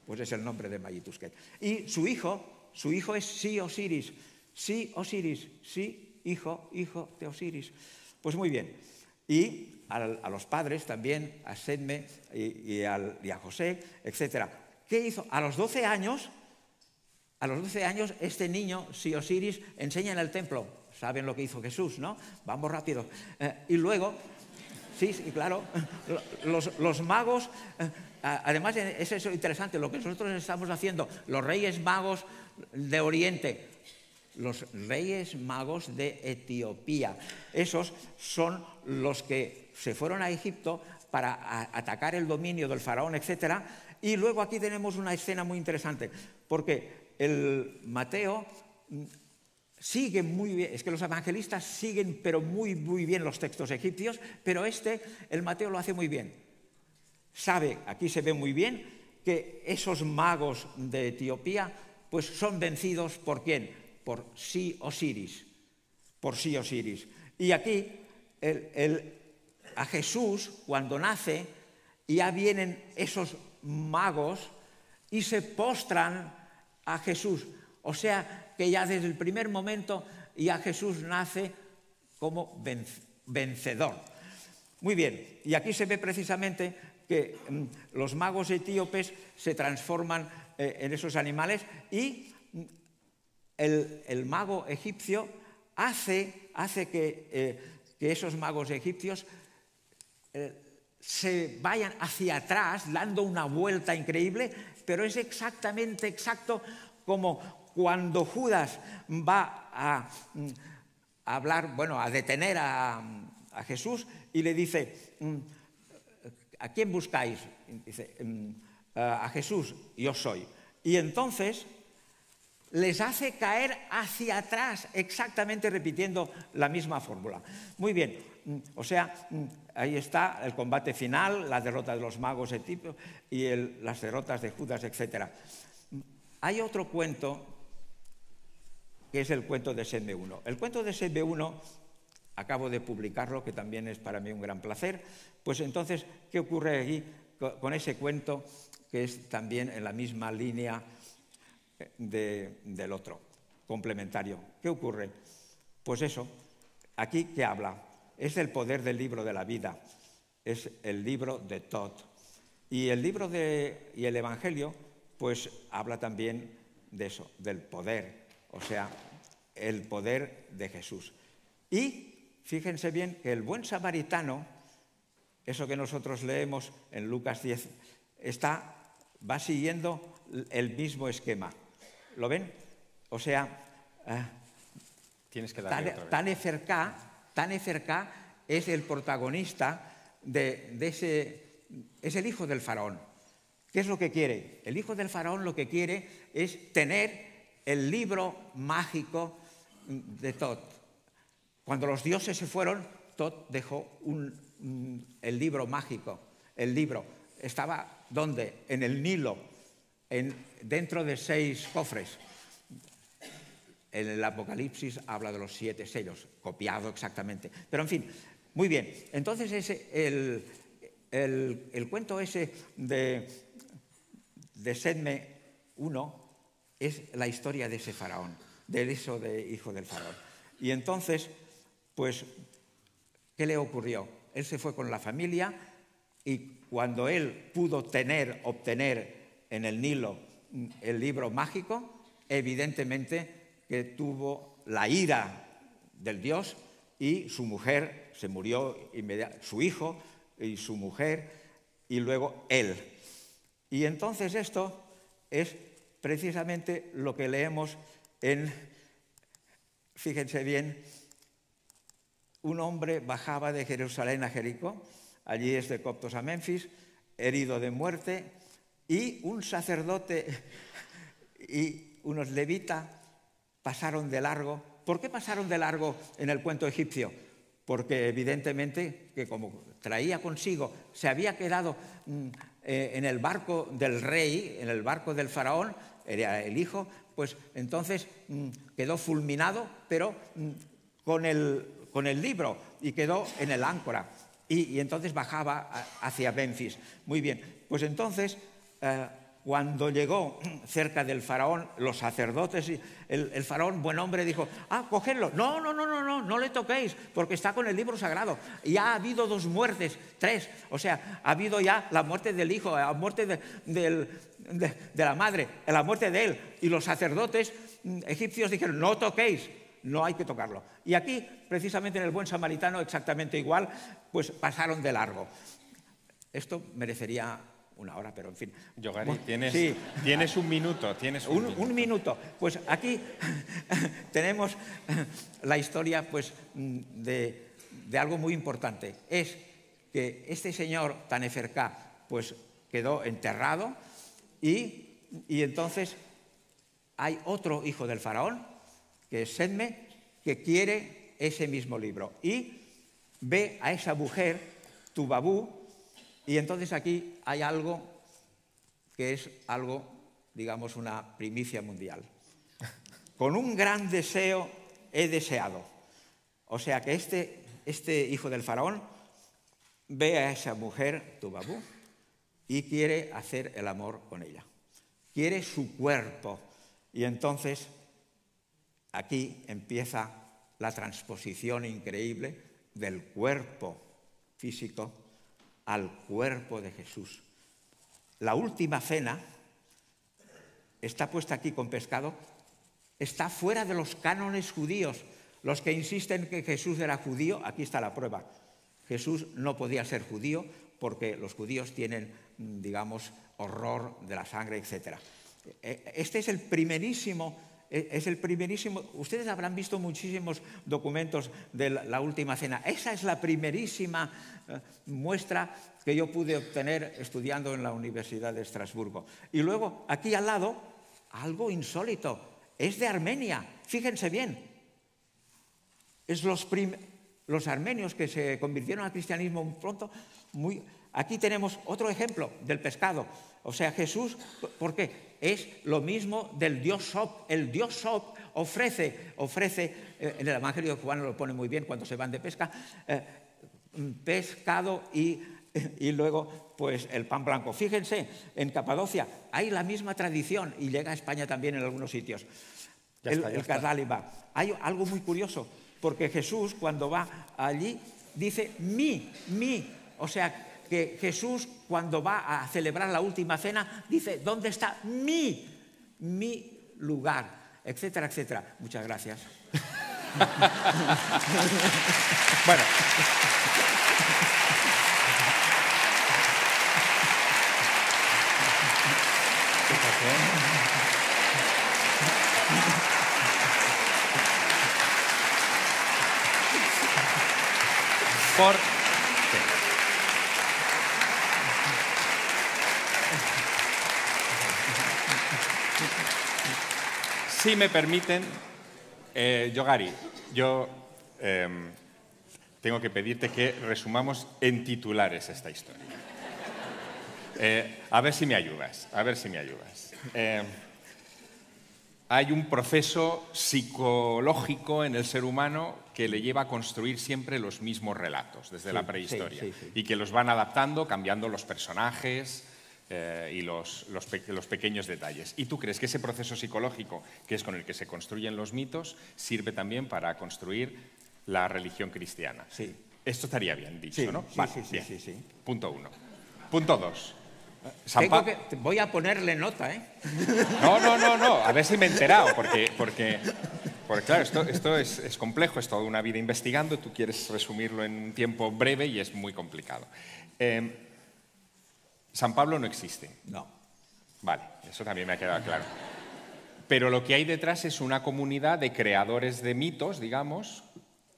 Pues es el nombre de Tusquet. Y su hijo es Sí-Osiris. Sí-Osiris, sí, hijo de Osiris. Pues muy bien. Y a los padres también, a Sedme y a José, etc. ¿Qué hizo? A los 12 años, este niño, Sí-Osiris, enseña en el templo. Saben lo que hizo Jesús, ¿no? Vamos rápido. Y luego, sí, claro, los magos, además es eso interesante, lo que nosotros estamos haciendo, los reyes magos de Oriente, los reyes magos de Etiopía. Esos son los que se fueron a Egipto para atacar el dominio del faraón, etc. Y luego aquí tenemos una escena muy interesante, porque el Mateo sigue muy bien, es que los evangelistas siguen pero muy bien los textos egipcios, pero el Mateo lo hace muy bien. Sabe, aquí se ve muy bien, que esos magos de Etiopía pues son vencidos ¿por quién? Por Sí-Osiris. Y aquí a Jesús, cuando nace, ya vienen esos magos y se postran a Jesús. O sea que ya desde el primer momento ya Jesús nace como vencedor. Muy bien, y aquí se ve precisamente que los magos etíopes se transforman en esos animales y el mago egipcio hace que esos magos egipcios se vayan hacia atrás, dando una vuelta increíble, pero es exacto como cuando Judas va a hablar, a detener a Jesús y le dice, ¿a quién buscáis? Dice, a Jesús, yo soy. Y entonces les hace caer hacia atrás, exactamente repitiendo la misma fórmula. Muy bien, o sea, ahí está el combate final, la derrota de los magos etíopes y las derrotas de Judas, etc. Hay otro cuento que es el cuento de Sedme I. El cuento de Sedme I, acabo de publicarlo, que también es para mí un gran placer. Pues entonces, ¿qué ocurre aquí con ese cuento que es también en la misma línea del otro, complementario? ¿Qué ocurre? Pues eso, aquí ¿qué habla? Es el poder del libro de la vida, es el libro de Tot. Y el libro y el Evangelio, pues habla también de eso, del poder, o sea, el poder de Jesús. Y fíjense bien que el buen samaritano, eso que nosotros leemos en Lucas 10, va siguiendo el mismo esquema. ¿Lo ven? O sea, tienes que darle otra vez. Taneferká es el protagonista es el hijo del faraón. ¿Qué es lo que quiere? El hijo del faraón lo que quiere es tener el libro mágico de Tot. Cuando los dioses se fueron, Tot dejó el libro mágico. El libro estaba, ¿dónde? En el Nilo, dentro de 6 cofres. En el Apocalipsis habla de los 7 sellos, copiado exactamente. Pero en fin, muy bien. Entonces el cuento ese de Sedme I es la historia de ese faraón, de hijo del faraón. Y entonces, pues, ¿qué le ocurrió? Él se fue con la familia y cuando él pudo obtener en el Nilo el libro mágico, evidentemente que tuvo la ira del Dios y su mujer se murió inmediatamente, su hijo y su mujer y luego él. Y entonces esto es precisamente lo que leemos fíjense bien, un hombre bajaba de Jerusalén a Jericó, allí es de Coptos a Menfis, herido de muerte, y un sacerdote y unos levitas pasaron de largo. ¿Por qué pasaron de largo en el cuento egipcio? Porque evidentemente que como traía consigo, se había quedado en el barco del rey, en el barco del faraón, era el hijo, pues entonces quedó fulminado, pero con el libro, y quedó en el áncora. Y entonces bajaba hacia Memphis. Muy bien, pues entonces cuando llegó cerca del faraón, los sacerdotes, el faraón, buen hombre, dijo, cogedlo. No le toquéis, porque está con el libro sagrado. Y ha habido 2 muertes, 3. O sea, ha habido ya la muerte del hijo, la muerte de la madre, la muerte de él. Y los sacerdotes egipcios dijeron, no toquéis, no hay que tocarlo. Y aquí, precisamente en el buen samaritano, exactamente igual, pues pasaron de largo. Esto merecería 1 hora, pero en fin. Yogari, tienes un minuto. Un minuto. Pues aquí tenemos la historia pues, de algo muy importante. Es que este señor Taneferká pues, quedó enterrado y entonces hay otro hijo del faraón, que es Sedme, que quiere ese mismo libro. Y ve a esa mujer, Tubabú, y entonces aquí hay algo que es algo, digamos, una primicia mundial. Con un gran deseo he deseado. O sea que este hijo del faraón ve a esa mujer, Tubabú, y quiere hacer el amor con ella. Quiere su cuerpo. Y entonces aquí empieza la transposición increíble del cuerpo físico al cuerpo de Jesús. La última cena está puesta aquí con pescado, está fuera de los cánones judíos. Los que insisten que Jesús era judío, aquí está la prueba. Jesús no podía ser judío porque los judíos tienen, digamos, horror de la sangre, etc. Este es el primerísimo. Ustedes habrán visto muchísimos documentos de la última cena. Esa es la primerísima muestra que yo pude obtener estudiando en la Universidad de Estrasburgo. Y luego, aquí al lado, algo insólito. Es de Armenia. Fíjense bien. Es los armenios que se convirtieron al cristianismo muy pronto. Aquí tenemos otro ejemplo del pescado. O sea, Jesús, ¿por qué? Es lo mismo del Dios Sop. El Dios Sop ofrece, en el Evangelio de Juan lo pone muy bien cuando se van de pesca, pescado y luego pues el pan blanco. Fíjense, en Capadocia hay la misma tradición y llega a España también en algunos sitios. El Cadáliba. Hay algo muy curioso, porque Jesús cuando va allí dice mi. O sea, que Jesús cuando va a celebrar la última cena dice, ¿dónde está mi lugar? Etcétera, etcétera. Muchas gracias. Bueno. Si me permiten, Yogari, yo tengo que pedirte que resumamos en titulares esta historia. A ver si me ayudas. Hay un proceso psicológico en el ser humano que le lleva a construir siempre los mismos relatos desde la prehistoria y que los van adaptando, cambiando los personajes y los pequeños detalles. ¿Y tú crees que ese proceso psicológico, que es con el que se construyen los mitos, sirve también para construir la religión cristiana? Sí. Esto estaría bien dicho, ¿no? Sí. Punto 1. Punto 2. Voy a ponerle nota, ¿eh? No. A ver si me he enterado, porque claro, esto es complejo, es toda una vida investigando, tú quieres resumirlo en un tiempo breve y es muy complicado. San Pablo no existe. No. Vale, eso también me ha quedado claro. Pero lo que hay detrás es una comunidad de creadores de mitos, digamos,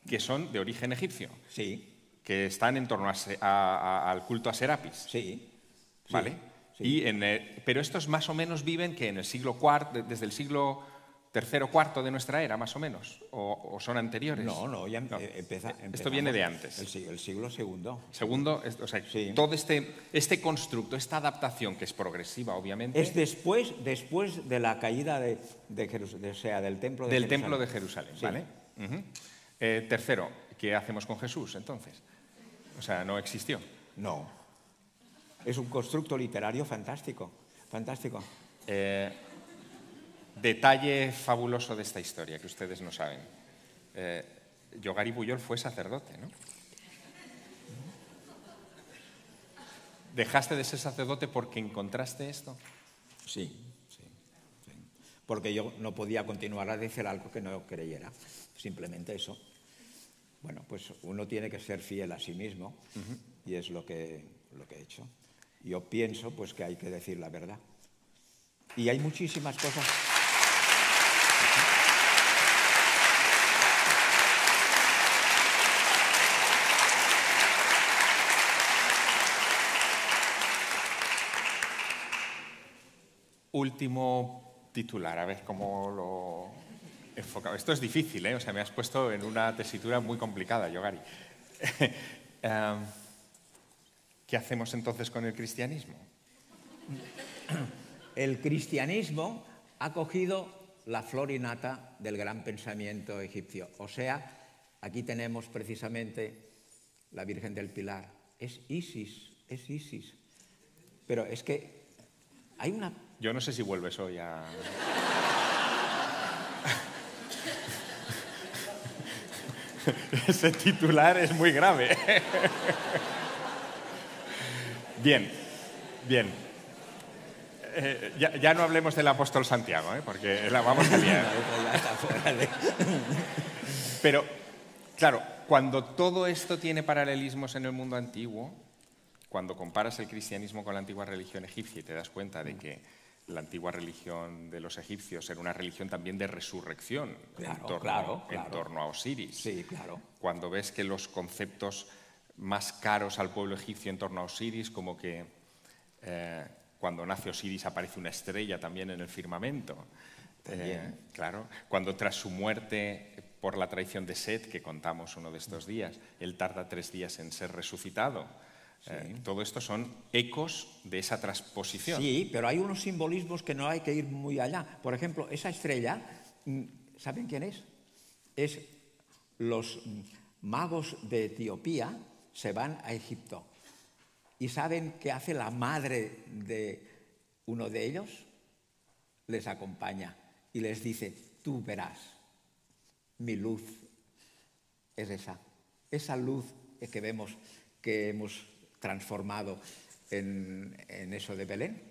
que son de origen egipcio. Sí. Que están en torno al culto a Serapis. Sí. ¿Vale? Sí. Pero estos más o menos viven que en el siglo IV, desde el siglo tercero, cuarto de nuestra era, más o menos, o son anteriores. No, ya No. empezamos. Esto viene de antes. El siglo segundo. Segundo, o sea, Sí. todo este constructo, esta adaptación que es progresiva, obviamente, Es después de la caída de Jerusalén, o sea, del templo de del Jerusalén. templo de Jerusalén, Sí. ¿vale? Ujú. Tercero, ¿qué hacemos con Jesús entonces? O sea, no existió. No. Es un constructo literario fantástico. Fantástico. Detalle fabuloso de esta historia que ustedes no saben. Yogari Buyol fue sacerdote, ¿no? ¿Dejaste de ser sacerdote porque encontraste esto? Sí. Porque yo no podía continuar a decir algo que no creyera. Simplemente eso. Bueno, pues uno tiene que ser fiel a sí mismo y es lo que he hecho. Yo pienso pues que hay que decir la verdad. Y hay muchísimas cosas. Último titular, a ver cómo lo enfocaba. Esto es difícil, ¿eh? O sea, me has puesto en una tesitura muy complicada, Yogari. ¿Qué hacemos entonces con el cristianismo? El cristianismo ha cogido la flor y nata del gran pensamiento egipcio. O sea, aquí tenemos precisamente la Virgen del Pilar. Es Isis. Pero es que hay una... Yo no sé si vuelves hoy a... Ese titular es muy grave. Bien. Ya no hablemos del apóstol Santiago, porque la vamos a liar. Pero, claro, cuando todo esto tiene paralelismos en el mundo antiguo, cuando comparas el cristianismo con la antigua religión egipcia y te das cuenta de que la antigua religión de los egipcios era una religión también de resurrección en torno a Osiris. Sí, claro. Cuando ves que los conceptos más caros al pueblo egipcio en torno a Osiris, como que cuando nace Osiris aparece una estrella también en el firmamento. Claro, cuando tras su muerte por la traición de Set, que contamos uno de estos días, él tarda 3 días en ser resucitado. Todo esto son ecos de esa transposición. Sí, pero hay unos simbolismos que no hay que ir muy allá. Por ejemplo, esa estrella, ¿saben quién es? Es los magos de Etiopía se van a Egipto. ¿Y saben qué hace la madre de uno de ellos? Les acompaña y les dice, tú verás, mi luz es esa. Esa luz que vemos que hemos transformado en eso de Belén,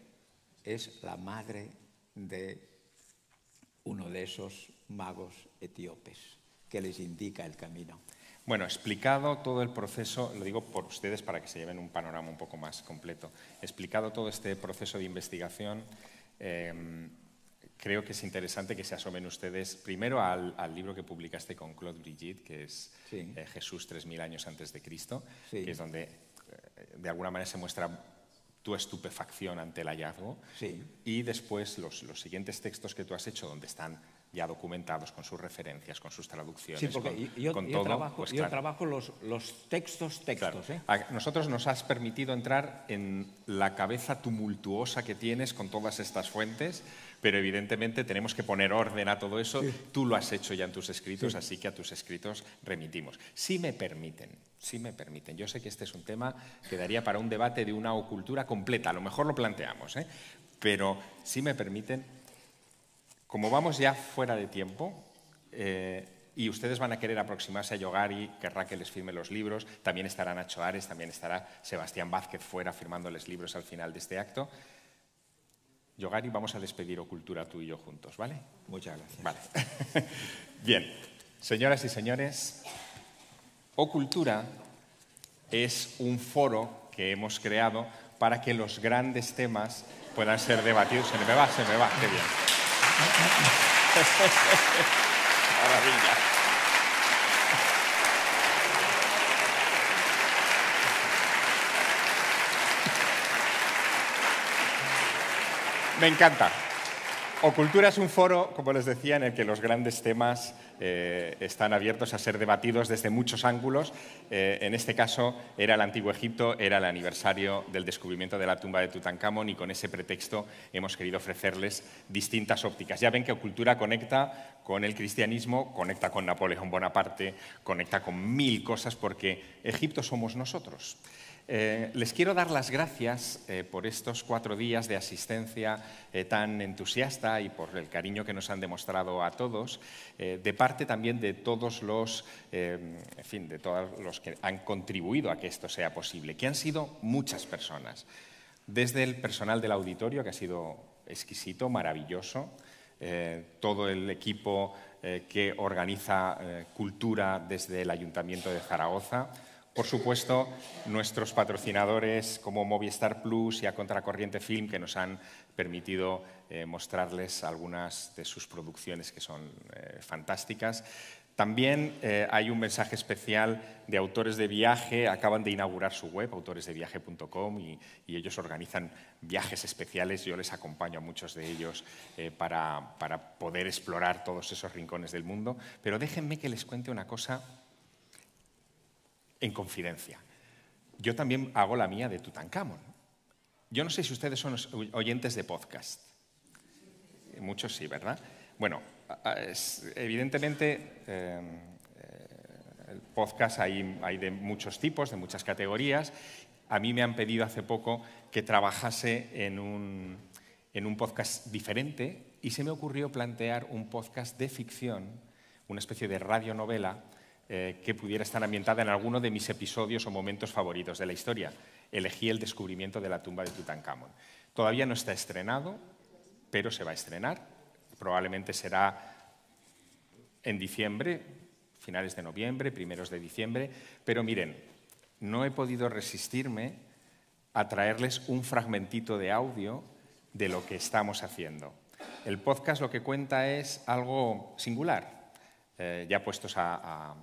es la madre de uno de esos magos etíopes que les indica el camino. Bueno, explicado todo el proceso, lo digo por ustedes para que se lleven un panorama un poco más completo, explicado todo este proceso de investigación, creo que es interesante que se asomen ustedes primero al libro que publicaste con Claude Brigitte, que es Jesús 3000 años antes de Cristo, que es donde de alguna manera se muestra tu estupefacción ante el hallazgo, y después los siguientes textos que tú has hecho, donde están ya documentados con sus referencias, con sus traducciones. Sí, porque yo trabajo los textos. Claro. A nosotros nos has permitido entrar en la cabeza tumultuosa que tienes con todas estas fuentes, pero evidentemente tenemos que poner orden a todo eso. Tú lo has hecho ya en tus escritos, así que a tus escritos remitimos. Si me permiten, yo sé que este es un tema que daría para un debate de una ocultura completa, a lo mejor lo planteamos, pero si me permiten, como vamos ya fuera de tiempo y ustedes van a querer aproximarse a Yogari, querrá que les firme los libros, también estará Nacho Ares, también estará Sebastián Vázquez fuera firmándoles libros al final de este acto. Yogari, vamos a despedir Ocultura tú y yo juntos, ¿vale? Muchas gracias. Vale. Bien, señoras y señores, Ocultura es un foro que hemos creado para que los grandes temas puedan ser debatidos. Se me va, qué bien. Maravilla. Me encanta. Ocultura es un foro, como les decía, en el que los grandes temas están abiertos a ser debatidos desde muchos ángulos. En este caso era el Antiguo Egipto, era el aniversario del descubrimiento de la tumba de Tutankamón y con ese pretexto hemos querido ofrecerles distintas ópticas. Ya ven que Ocultura conecta con el cristianismo, conecta con Napoleón Bonaparte, conecta con mil cosas porque Egipto somos nosotros. Les quiero dar las gracias por estos 4 días de asistencia tan entusiasta y por el cariño que nos han demostrado a todos, de parte también de todos los, de todos los que han contribuido a que esto sea posible, que han sido muchas personas, desde el personal del auditorio, que ha sido exquisito, maravilloso, todo el equipo que organiza cultura desde el Ayuntamiento de Zaragoza. Por supuesto, nuestros patrocinadores como Movistar Plus y A Contracorriente Film, que nos han permitido mostrarles algunas de sus producciones que son fantásticas. También hay un mensaje especial de Autores de Viaje. Acaban de inaugurar su web, autoresdeviaje.com, y ellos organizan viajes especiales. Yo les acompaño a muchos de ellos para poder explorar todos esos rincones del mundo. Pero déjenme que les cuente una cosa en confidencia. Yo también hago la mía de Tutankamón. Yo no sé si ustedes son oyentes de podcast. Muchos sí, ¿verdad? Bueno, evidentemente el podcast hay de muchos tipos, de muchas categorías. A mí me han pedido hace poco que trabajase en un podcast diferente y se me ocurrió plantear un podcast de ficción, una especie de radionovela que pudiera estar ambientada en alguno de mis episodios o momentos favoritos de la historia. Elegí el descubrimiento de la tumba de Tutankamón. Todavía no está estrenado, pero se va a estrenar. Probablemente será en diciembre, finales de noviembre, primeros de diciembre. Pero miren, no he podido resistirme a traerles un fragmentito de audio de lo que estamos haciendo. El podcast lo que cuenta es algo singular, ya puestos a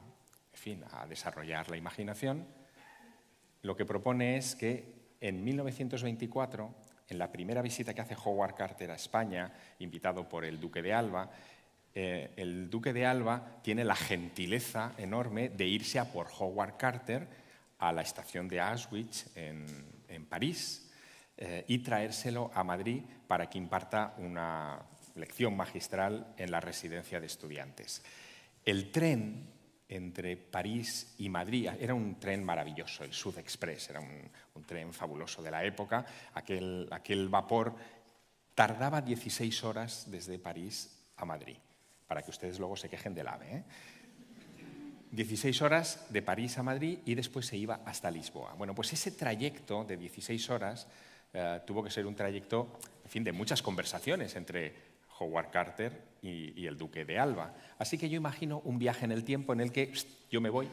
desarrollar la imaginación. Lo que propone es que en 1924, en la primera visita que hace Howard Carter a España, invitado por el Duque de Alba, el Duque de Alba tiene la gentileza enorme de irse a por Howard Carter a la estación de Auschwitz en París y traérselo a Madrid para que imparta una lección magistral en la residencia de estudiantes. El tren entre París y Madrid era un tren maravilloso, el Sud Express, era un tren fabuloso de la época. Aquel vapor tardaba 16 horas desde París a Madrid, para que ustedes luego se quejen del AVE. 16 horas de París a Madrid y después se iba hasta Lisboa. Bueno, pues ese trayecto de 16 horas tuvo que ser un trayecto, de muchas conversaciones entre Howard Carter y el Duque de Alba. Así que yo imagino un viaje en el tiempo en el que yo me voy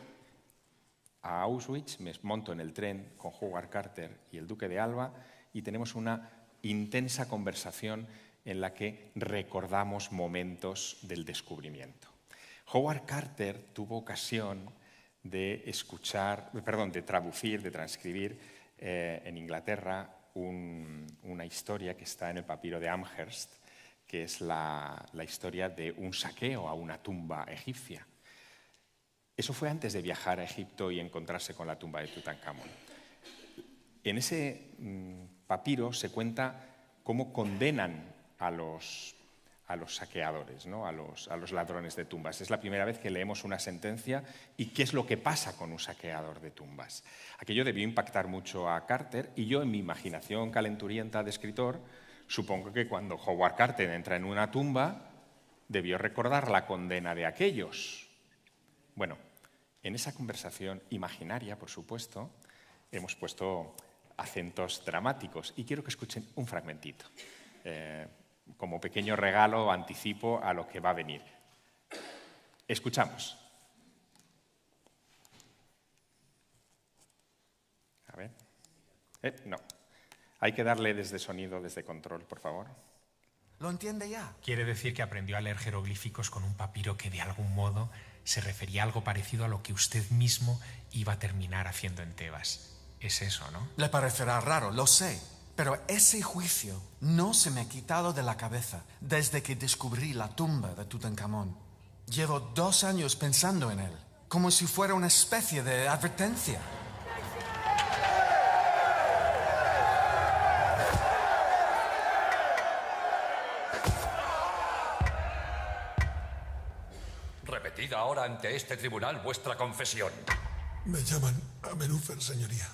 a Auschwitz, me monto en el tren con Howard Carter y el Duque de Alba y tenemos una intensa conversación en la que recordamos momentos del descubrimiento. Howard Carter tuvo ocasión de traducir, de transcribir en Inglaterra una historia que está en el papiro de Amherst, que es la historia de un saqueo a una tumba egipcia. Eso fue antes de viajar a Egipto y encontrarse con la tumba de Tutankamón. En ese papiro se cuenta cómo condenan a los saqueadores, ¿no? a los ladrones de tumbas. Es la primera vez que leemos una sentencia y qué es lo que pasa con un saqueador de tumbas. Aquello debió impactar mucho a Carter y yo, en mi imaginación calenturienta de escritor, supongo que cuando Howard Carter entra en una tumba debió recordar la condena de aquellos. Bueno, en esa conversación imaginaria, por supuesto, hemos puesto acentos dramáticos y quiero que escuchen un fragmentito. Como pequeño regalo, anticipo a lo que va a venir. Escuchamos. A ver. No. Hay que darle desde sonido, desde control, por favor. ¿Lo entiende ya? Quiere decir que aprendió a leer jeroglíficos con un papiro que de algún modo se refería a algo parecido a lo que usted mismo iba a terminar haciendo en Tebas. Es eso, ¿no? Le parecerá raro, lo sé. Pero ese juicio no se me ha quitado de la cabeza desde que descubrí la tumba de Tutankamón. Llevo 2 años pensando en él, como si fuera una especie de advertencia. Repetid ahora ante este tribunal vuestra confesión. Me llaman Amenúfer, señoría.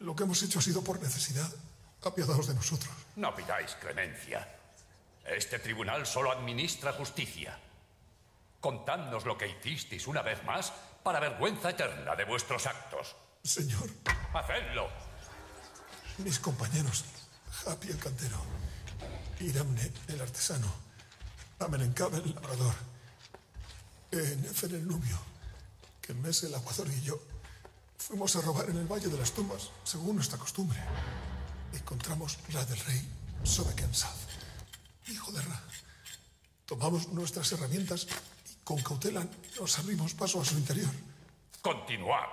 Lo que hemos hecho ha sido por necesidad. Apiadaos de nosotros. No pidáis clemencia. Este tribunal solo administra justicia. Contadnos lo que hicisteis una vez más para vergüenza eterna de vuestros actos. Señor. ¡Hacedlo! Mis compañeros, Hapi el cantero, Iramne el artesano, Amenencab el labrador, Nefer el nubio, Kenmes el aguador y yo fuimos a robar en el Valle de las Tumbas, según nuestra costumbre. Encontramos la del rey Sobekensaf, hijo de Ra. Tomamos nuestras herramientas y con cautela nos abrimos paso a su interior. Continuad.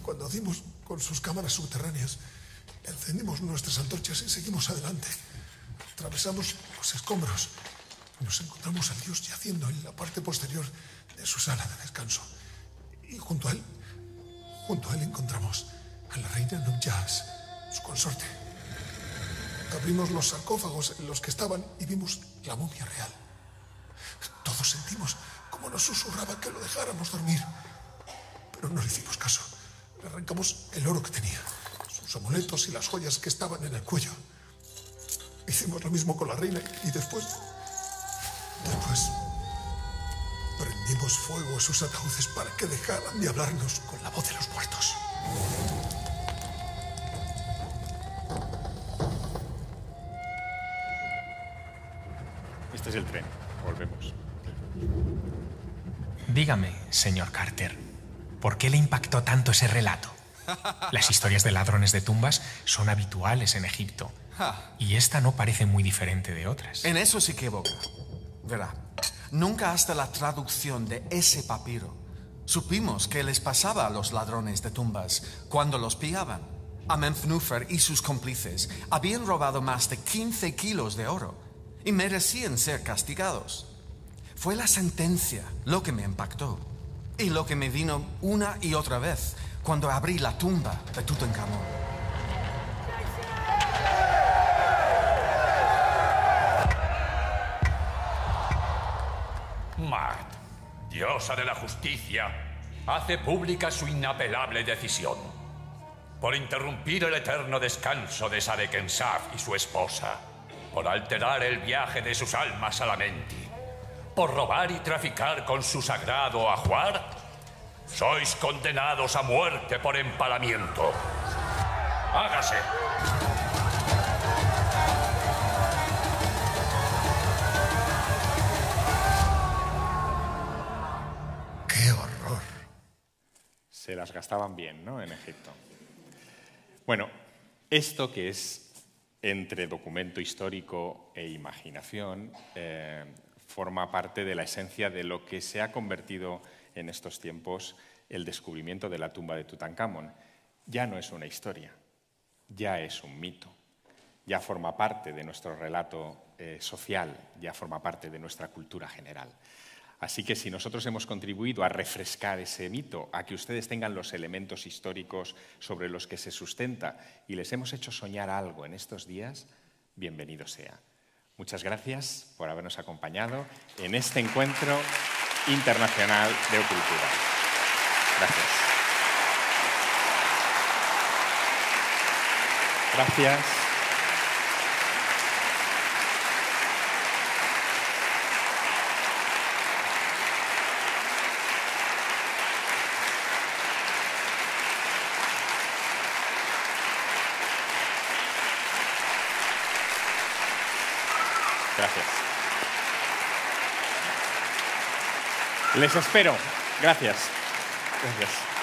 Cuando dimos con sus cámaras subterráneas, encendimos nuestras antorchas y seguimos adelante. Atravesamos los escombros y nos encontramos al dios yaciendo en la parte posterior de su sala de descanso. Y junto a él encontramos a la reina Nubjas, su consorte. Abrimos los sarcófagos en los que estaban y vimos la momia real. Todos sentimos como nos susurraba que lo dejáramos dormir. Pero no le hicimos caso. Le arrancamos el oro que tenía, sus amuletos y las joyas que estaban en el cuello. Hicimos lo mismo con la reina y después prendimos fuego a sus ataúdes para que dejaran de hablarnos con la voz de los muertos. Este es el tren. Volvemos. Dígame, señor Carter, ¿por qué le impactó tanto ese relato? Las historias de ladrones de tumbas son habituales en Egipto. Y esta no parece muy diferente de otras. En eso se equivoca. Verá, nunca hasta la traducción de ese papiro supimos qué les pasaba a los ladrones de tumbas cuando los pillaban. Amenhotep y sus cómplices habían robado más de 15 kilos de oro y merecían ser castigados. Fue la sentencia lo que me impactó y lo que me vino una y otra vez cuando abrí la tumba de Tutankamón. Mard, diosa de la justicia, hace pública su inapelable decisión. Por interrumpir el eterno descanso de Sobekensaf y su esposa, por alterar el viaje de sus almas a la Menti, por robar y traficar con su sagrado ajuar, sois condenados a muerte por empalamiento. ¡Hágase! ¡Qué horror! Se las gastaban bien, ¿no?, en Egipto. Bueno, esto que es entre documento histórico e imaginación forma parte de la esencia de lo que se ha convertido en estos tiempos el descubrimiento de la tumba de Tutankamón. Ya no es una historia, ya es un mito, ya forma parte de nuestro relato social, ya forma parte de nuestra cultura general. Así que si nosotros hemos contribuido a refrescar ese mito, a que ustedes tengan los elementos históricos sobre los que se sustenta y les hemos hecho soñar algo en estos días, bienvenido sea. Muchas gracias por habernos acompañado en este encuentro internacional de Ocultura. Gracias. Gracias. Gracias. Les espero. Gracias. Gracias.